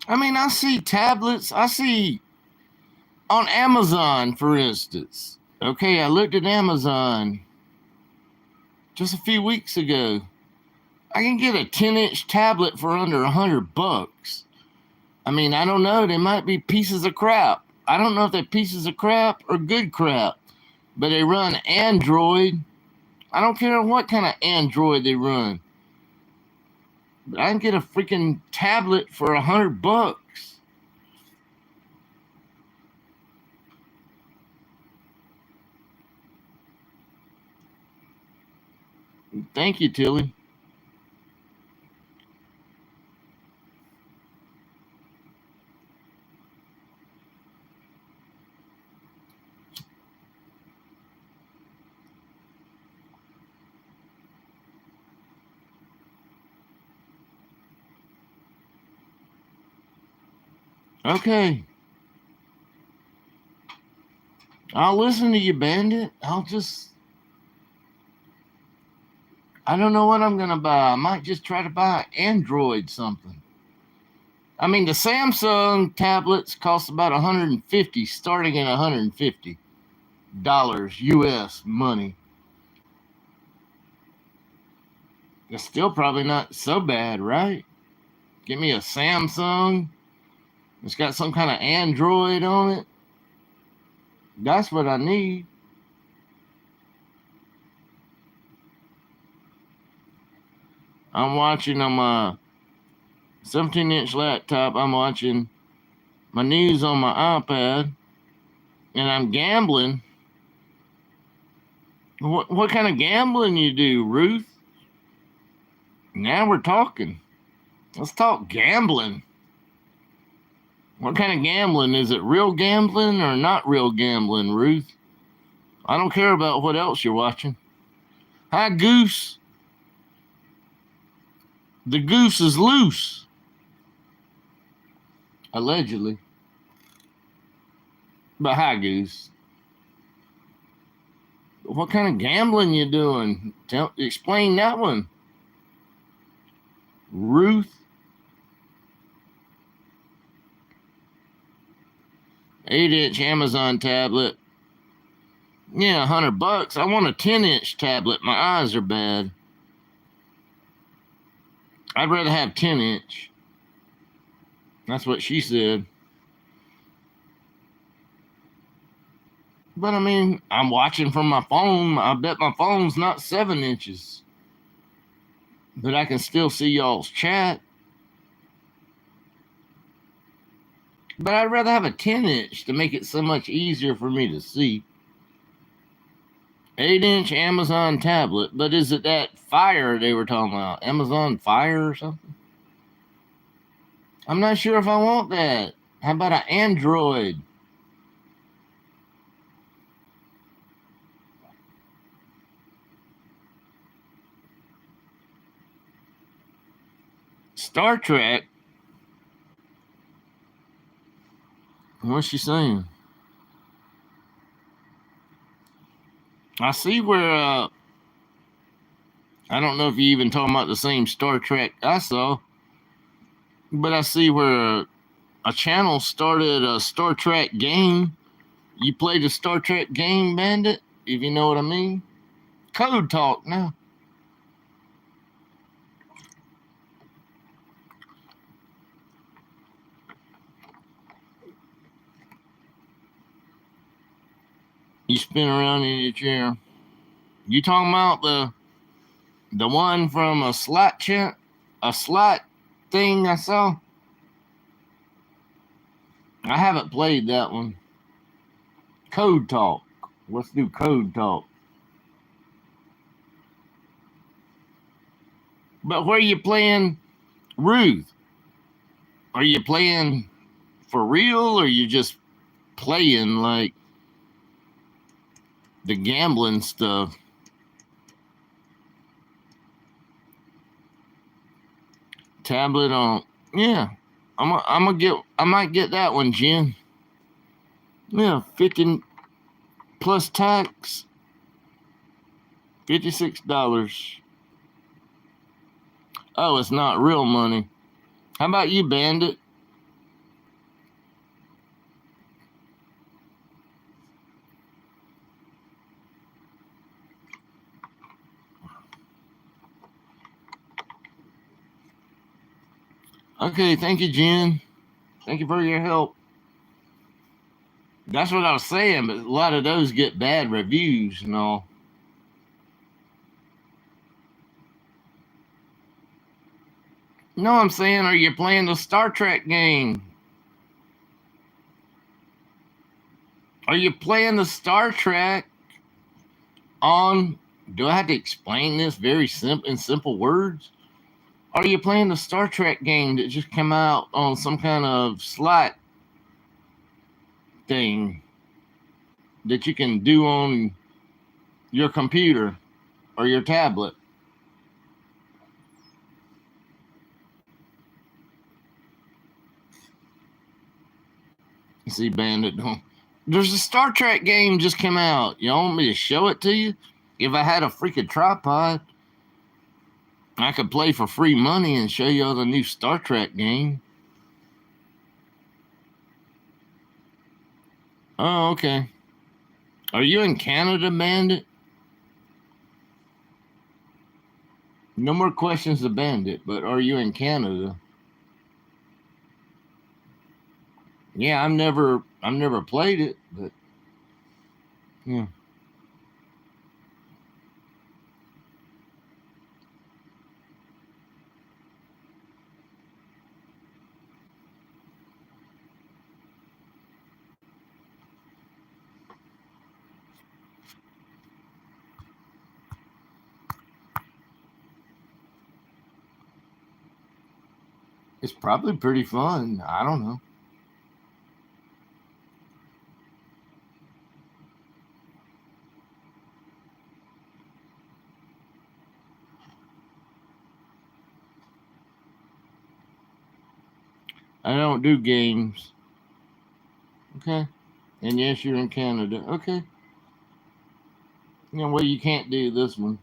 I mean, I see tablets. I see on Amazon, for instance. Okay, I looked at Amazon just a few weeks ago. I can get a 10-inch tablet for under $100. I mean, I don't know. They might be pieces of crap. I don't know if they're pieces of crap or good crap, but they run Android. I don't care what kind of Android they run. But I can get a freaking tablet for $100. Thank you, Tilly. Okay. I'll listen to you, Bandit. I don't know what I'm going to buy. I might just try to buy Android something. I mean, the Samsung tablets cost about $150, starting at $150 US money. It's still probably not so bad, right? Give me a Samsung. It's got some kind of Android on it. That's what I need. I'm watching on my 17-inch laptop. I'm watching my news on my iPad, and I'm gambling. What kind of gambling you do, Ruth? Now we're talking. Let's talk gambling. What kind of gambling? Is it real gambling or not real gambling, Ruth? I don't care about what else you're watching. Hi, Goose. The goose is loose. Allegedly. But hi, Goose. What kind of gambling you doing? Explain that one. Ruth. 8-inch Amazon tablet. Yeah, $100. I want a 10-inch tablet. My eyes are bad. I'd rather have 10-inch. That's what she said. But I mean, I'm watching from my phone. I bet my phone's not 7 inches. But I can still see y'all's chat. But I'd rather have a 10-inch to make it so much easier for me to see. 8-inch Amazon tablet. But is it that Fire they were talking about? Amazon Fire or something? I'm not sure if I want that. How about an Android? Star Trek? What's she saying? I see where, I don't know if you even talking about the same Star Trek I saw, but I see where a channel started a Star Trek game. You play the Star Trek game, Bandit, if you know what I mean. Code talk now. You spin around in your chair. You talking about the one from a slot thing I saw? I haven't played that one. Code talk. Let's do code talk. But where are you playing, Ruth? Are you playing for real, or are you just playing like the gambling stuff? Tablet on, yeah. I might get that one, Jen. Yeah, 50 plus tax, $56. Oh, it's not real money. How about you, Bandit? Okay, thank you, Jen. Thank you for your help. That's what I was saying, but a lot of those get bad reviews and all. No, I'm saying, are you playing the Star Trek game? Are you playing the Star Trek on? Do I have to explain this very simple words? Are you playing the Star Trek game that just came out on some kind of slot thing that you can do on your computer or your tablet? You see, Bandit, there's a Star Trek game just came out. You want me to show it to you? If I had a freaking tripod, I could play for free money and show you all the new Star Trek game. Oh, okay. Are you in Canada, Bandit? No more questions to Bandit, but are you in Canada? Yeah, I've never played it, but yeah. It's probably pretty fun. I don't know. I don't do games. Okay. And yes, you're in Canada. Okay. Well, you can't do this one.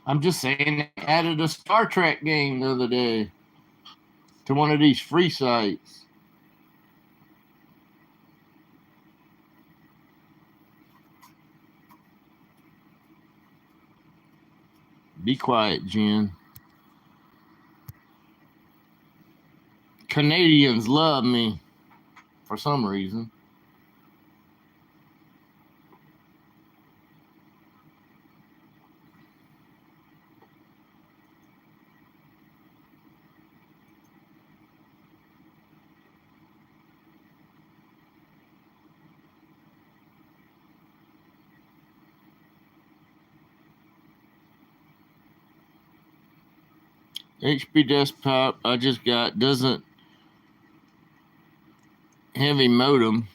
I'm just saying, they added a Star Trek game the other day to one of these free sites. Be quiet, Jen. Canadians love me for some reason. HP desktop I just got doesn't have a modem.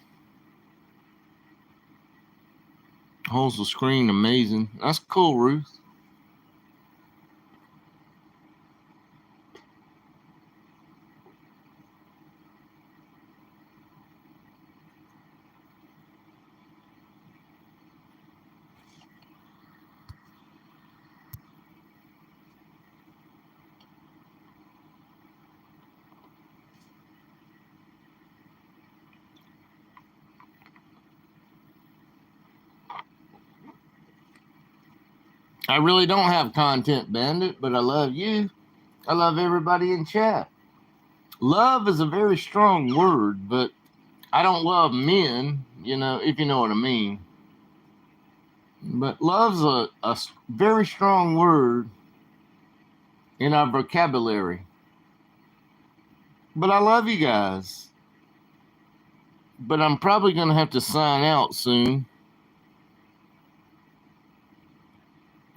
Holds the screen amazing. That's cool, Ruth. I really don't have content, Bandit, but I love you. I love everybody in chat. Love is a very strong word, but I don't love men, if you know what I mean. But love's a very strong word in our vocabulary. But I love you guys. But I'm probably going to have to sign out soon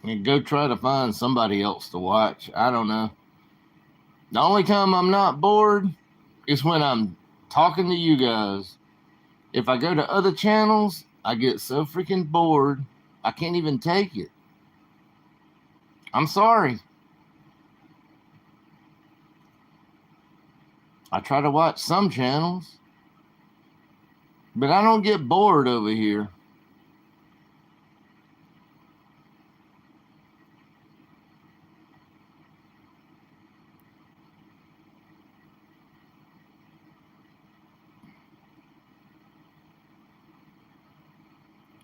and go try to find somebody else to watch. I don't know. The only time I'm not bored is when I'm talking to you guys. If I go to other channels, I get so freaking bored, I can't even take it. I'm sorry. I try to watch some channels, but I don't get bored over here.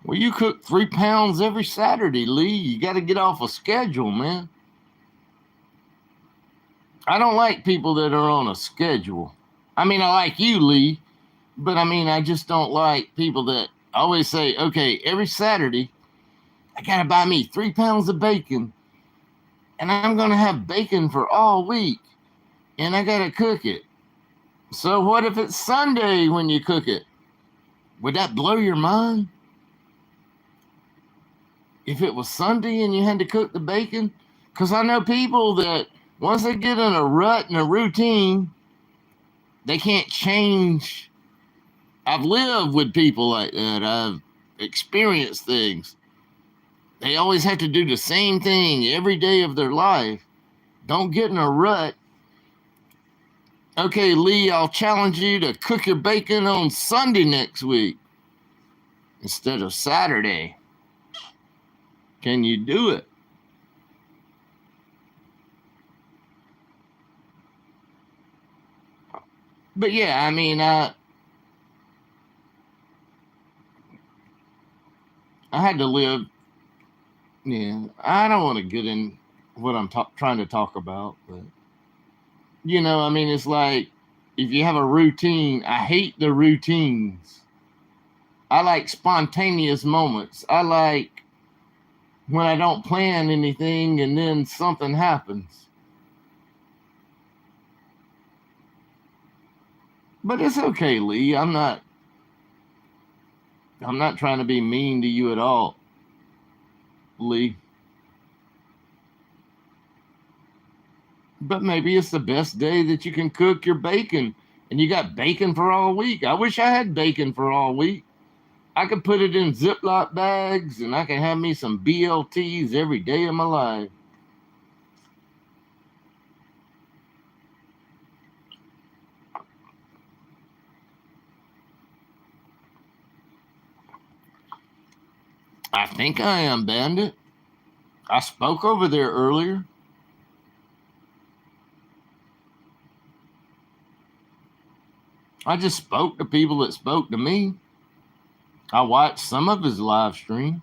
Well, you cook 3 pounds every Saturday, Lee. You got to get off a schedule, man. I don't like people that are on a schedule. I mean, I like you, Lee, but I just don't like people that always say, okay, every Saturday, I got to buy me 3 pounds of bacon, and I'm going to have bacon for all week, and I got to cook it. So what if it's Sunday when you cook it? Would that blow your mind? If it was Sunday and you had to cook the bacon? Because I know people that once they get in a rut and a routine, they can't change. I've lived with people like that. I've experienced things. They always have to do the same thing every day of their life. Don't get in a rut. Okay, Lee, I'll challenge you to cook your bacon on Sunday next week instead of Saturday. Can you do it? But yeah, I had to live. Yeah, I don't want to get in what I'm trying to talk about, but it's like if you have a routine, I hate the routines. I like spontaneous moments. I like when I don't plan anything and then something happens. But it's okay, Lee. I'm not trying to be mean to you at all, Lee. But maybe it's the best day that you can cook your bacon and you got bacon for all week. I wish I had bacon for all week. I could put it in Ziploc bags and I can have me some BLTs every day of my life. I think I am, Bandit. I spoke over there earlier. I just spoke to people that spoke to me. I watched some of his live stream.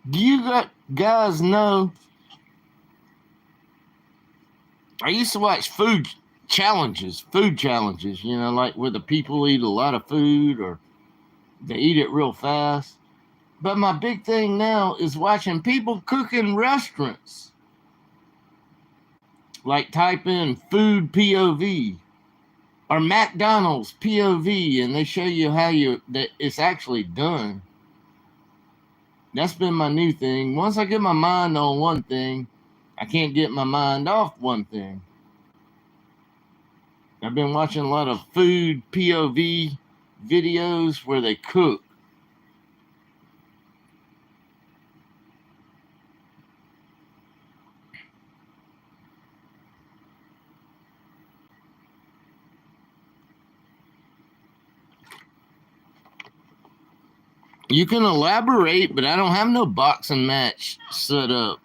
Do you guys know? I used to watch food challenges, like where the people eat a lot of food or they eat it real fast. But my big thing now is watching people cook in restaurants. Like type in food POV or McDonald's POV, and they show you how that it's actually done. That's been my new thing. Once I get my mind on one thing, I can't get my mind off one thing. I've been watching a lot of food POV videos where they cook. You can elaborate, but I don't have no boxing match set up.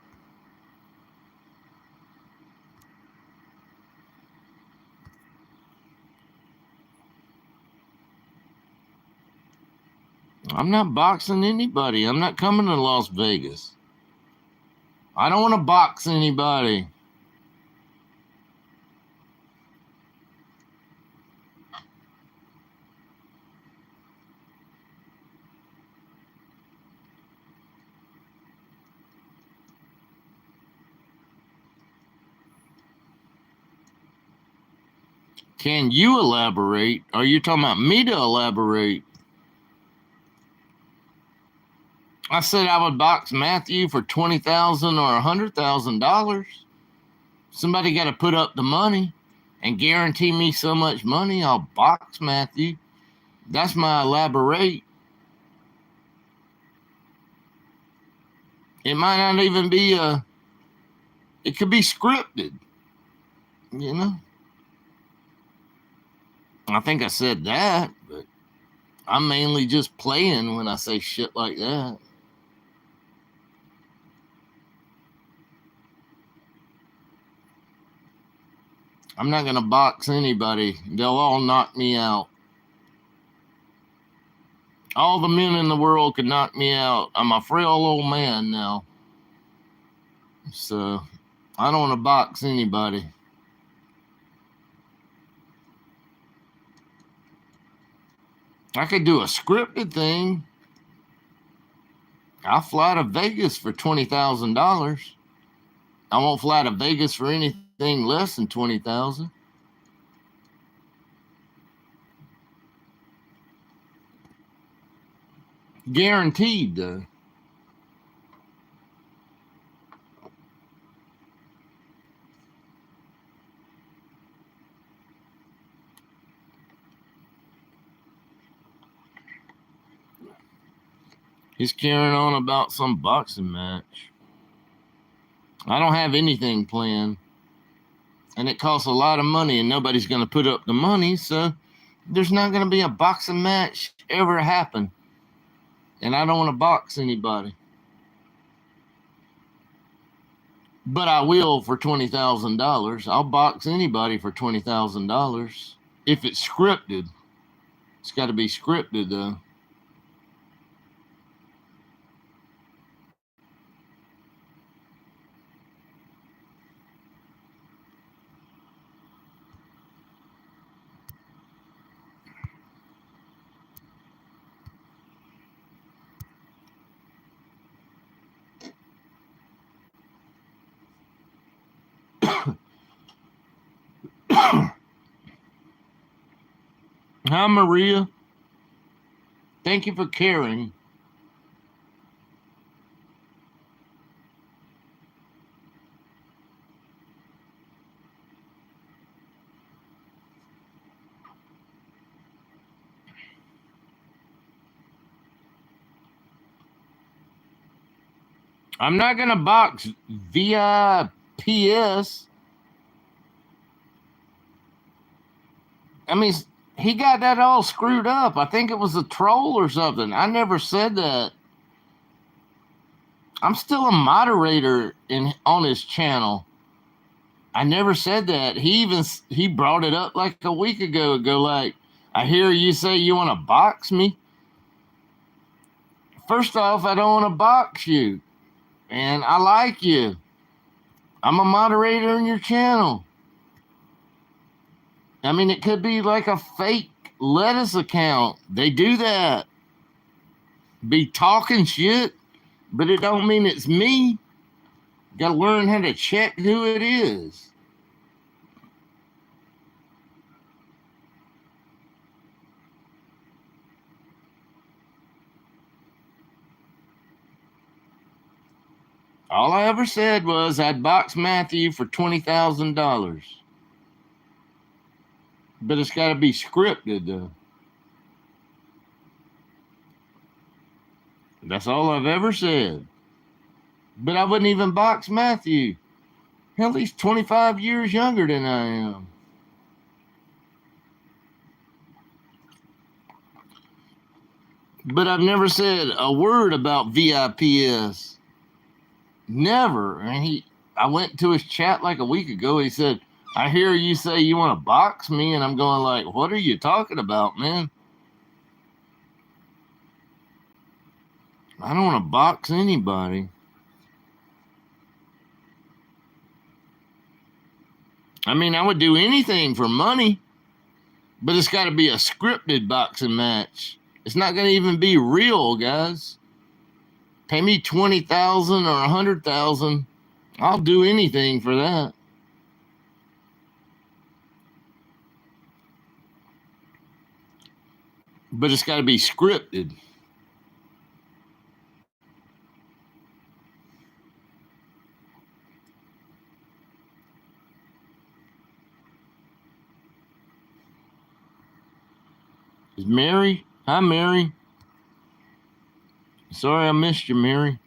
I'm not boxing anybody. I'm not coming to Las Vegas. I don't want to box anybody. Can you elaborate? Are you talking about me to elaborate? I said I would box Matthew for $20,000 or $100,000. Somebody got to put up the money and guarantee me so much money. I'll box Matthew. That's my elaborate. It might not even be it could be scripted, you know. I think I said that, but I'm mainly just playing when I say shit like that. I'm not going to box anybody. They'll all knock me out. All the men in the world could knock me out. I'm a frail old man now. So I don't want to box anybody. I could do a scripted thing. I'll fly to Vegas for $20,000. I won't fly to Vegas for anything less than $20,000. Guaranteed, though. He's carrying on about some boxing match. I don't have anything planned. And it costs a lot of money, and nobody's going to put up the money, so there's not going to be a boxing match ever happen. And I don't want to box anybody. But I will for $20,000. I'll box anybody for $20,000 if it's scripted. It's got to be scripted, though. Hi, Maria. Thank you for caring. I'm not going to box VIPS. I mean, he got that all screwed up. I think it was a troll or something. I never said that. I'm still a moderator on his channel. I never said that. He brought it up like a week ago. Like, I hear you say you want to box me. First off, I don't want to box you, and I like you. I'm a moderator in your channel. I mean, it could be like a fake lettuce account. They do that. Be talking shit, but it don't mean it's me. Got to learn how to check who it is. All I ever said was I'd box Matthew for $20,000. But it's got to be scripted, though. That's all I've ever said. But I wouldn't even box Matthew. Hell, he's 25 years younger than I am. But I've never said a word about VIPS. Never. And I went to his chat like a week ago. He said, I hear you say you want to box me. And I'm going like, what are you talking about, man? I don't want to box anybody. I mean, I would do anything for money, but it's got to be a scripted boxing match. It's not going to even be real, guys. Pay me $20,000 or $100,000. I'll do anything for that. But it's got to be scripted. Is Mary? Hi, Mary. Sorry I missed you, Mary.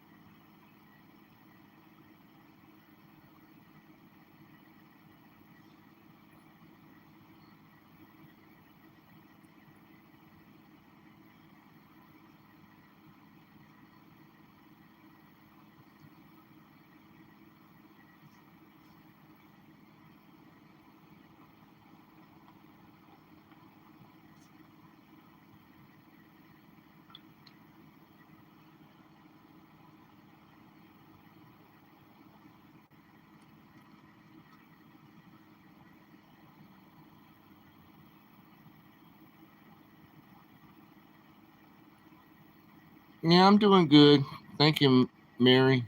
Yeah, I'm doing good. Thank you, Mary.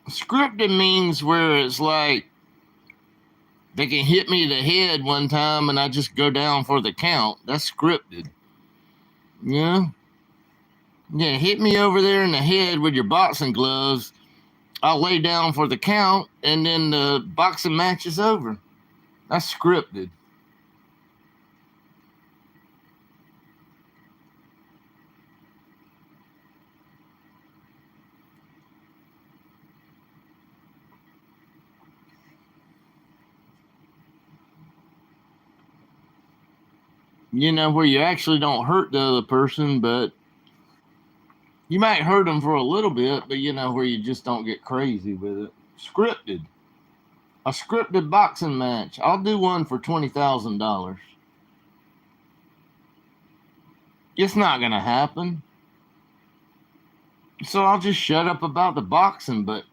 Scripted means where it's like they can hit me in the head one time and I just go down for the count. That's scripted. Yeah. Yeah, hit me over there in the head with your boxing gloves. I'll lay down for the count and then the boxing match is over. That's scripted. You know, where you actually don't hurt the other person, but you might hurt them for a little bit, but you know, where you just don't get crazy with it. Scripted. A scripted boxing match. I'll do one for $20,000. It's not going to happen. So I'll just shut up about the boxing, but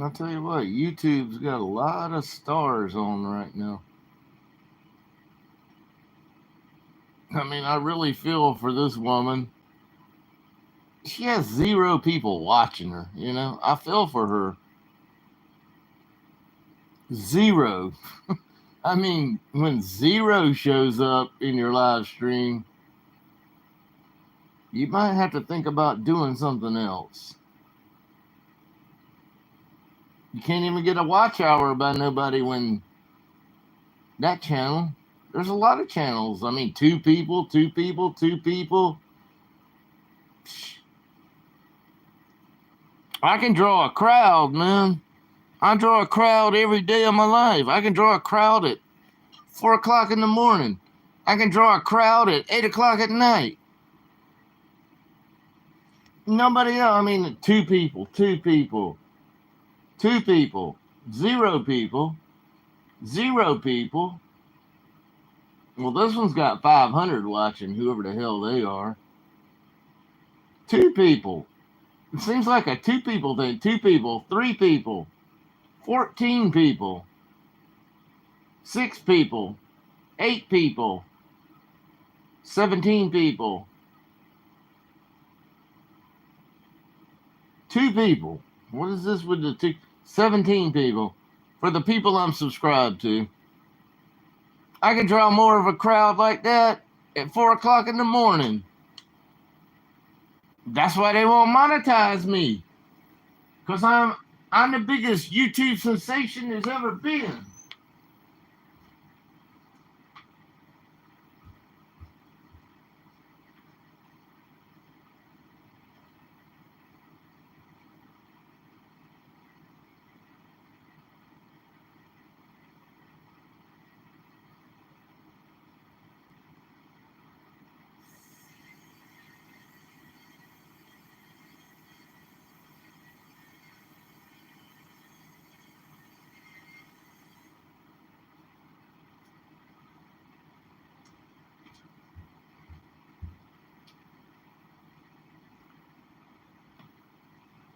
I'll tell you what, YouTube's got a lot of stars on right now. I mean, I really feel for this woman. She has 0 people watching her, you know? I feel for her. 0. I mean, when 0 shows up in your live stream, you might have to think about doing something else. You can't even get a watch hour by nobody when that channel. There's a lot of channels. I mean, 2 people, 2 people, 2 people. I can draw a crowd, man. I draw a crowd every day of my life. I can draw a crowd at 4 o'clock in the morning. I can draw a crowd at 8 o'clock at night. Nobody else. I mean, 2 people, 2 people, 2 people, 0 people, 0 people. Well, this one's got 500 watching, whoever the hell they are. 2 people. It seems like a 2 people thing. 2 people, 3 people, 14 people, 6 people, 8 people, 17 people, 2 people. What is this with the 2? 17 people. For the people I'm subscribed to. I can draw more of a crowd like that at 4 o'clock in the morning. That's why they won't monetize me. Because I'm the biggest YouTube sensation there's ever been.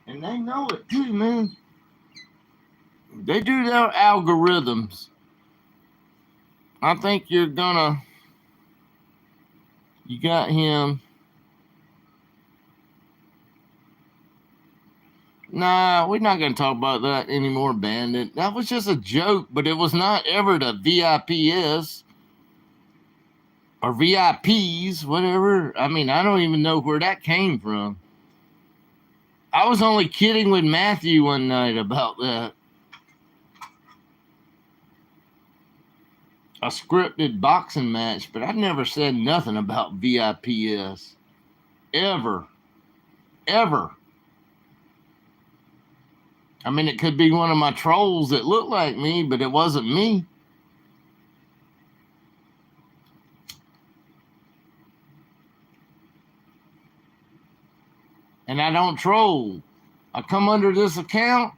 And they know it too, man. They do their algorithms. I think you got him. Nah, we're not going to talk about that anymore, Bandit. That was just a joke, but it was not ever the VIPs or VIPs, whatever. I mean, I don't even know where that came from. I was only kidding with Matthew one night about that. A scripted boxing match, but I never said nothing about VIPs. Ever. Ever. I mean, it could be one of my trolls that looked like me, but it wasn't me. And I don't troll. I come under this account.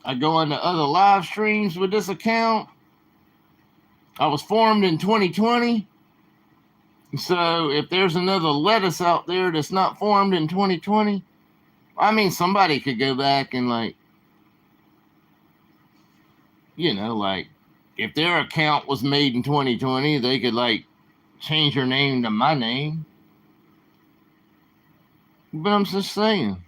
I go into other live streams with this account. I was formed in 2020. So if there's another lettuce out there that's not formed in 2020, I mean, somebody could go back and like, you know, like if their account was made in 2020, they could like change their name to my name. But I'm just saying.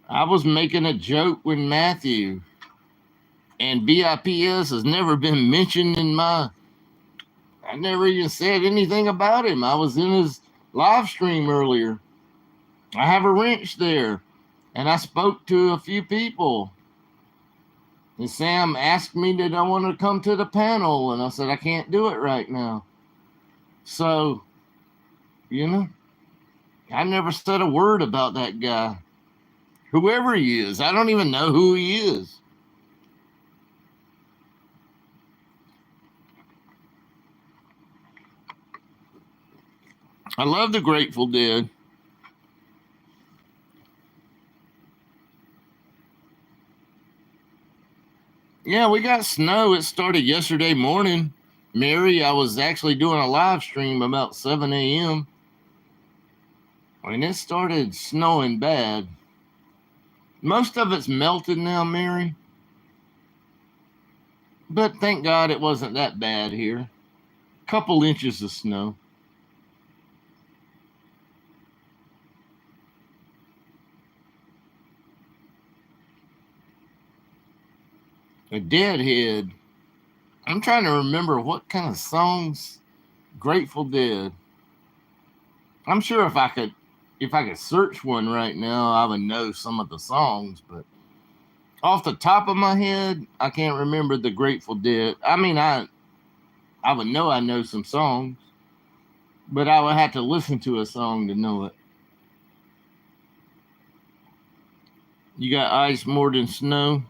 I was making a joke with Matthew. And VIPS has never been mentioned in I never even said anything about him. I was in his live stream earlier. I have a wrench there. And I spoke to a few people. And Sam asked me that I wanted to come to the panel. And I said, I can't do it right now. So, you know, I never said a word about that guy. Whoever he is, I don't even know who he is. I love the Grateful Dead. Yeah, we got snow. It started yesterday morning. Mary, I was actually doing a live stream about 7 a.m. When it started snowing bad, most of it's melted now, Mary. But thank God it wasn't that bad here. Couple inches of snow. A deadhead. I'm trying to remember what kind of songs Grateful Dead. I'm sure if I could search one right now, I would know some of the songs, but off the top of my head, I can't remember the Grateful Dead. I mean, I would know I know some songs, but I would have to listen to a song to know it. You got ice more than snow.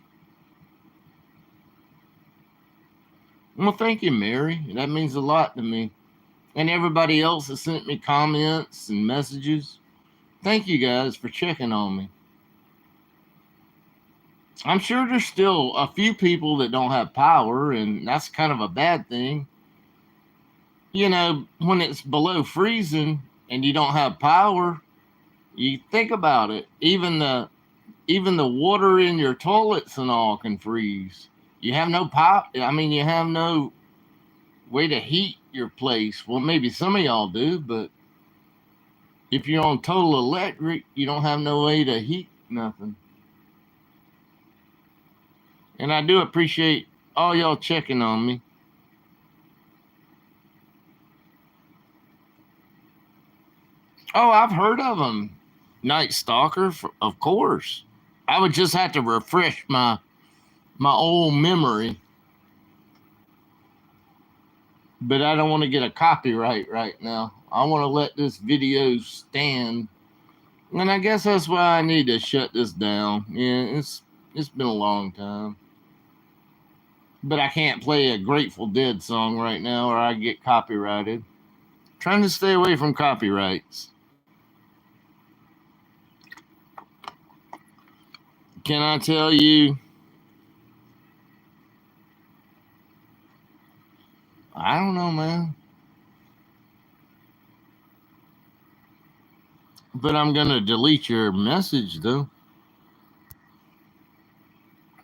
Well, thank you, Mary. That means a lot to me. And everybody else that sent me comments and messages. Thank you guys for checking on me. I'm sure there's still a few people that don't have power, and that's kind of a bad thing. When it's below freezing and you don't have power, you think about it. Even the water in your toilets and all can freeze. You have no power. I mean, you have no way to heat your place. Well, maybe some of y'all do, but if you're on total electric, you don't have no way to heat nothing. And I do appreciate all y'all checking on me. Oh, I've heard of them. Night Stalker, of course. I would just have to refresh my old memory. But I don't want to get a copyright right now. I want to let this video stand. And I guess that's why I need to shut this down. Yeah, it's been a long time. But I can't play a Grateful Dead song right now or I get copyrighted. Trying to stay away from copyrights. Can I tell you? I don't know, man. But I'm going to delete your message, though.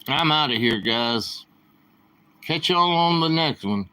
I'm out of here, guys. Catch y'all on the next one.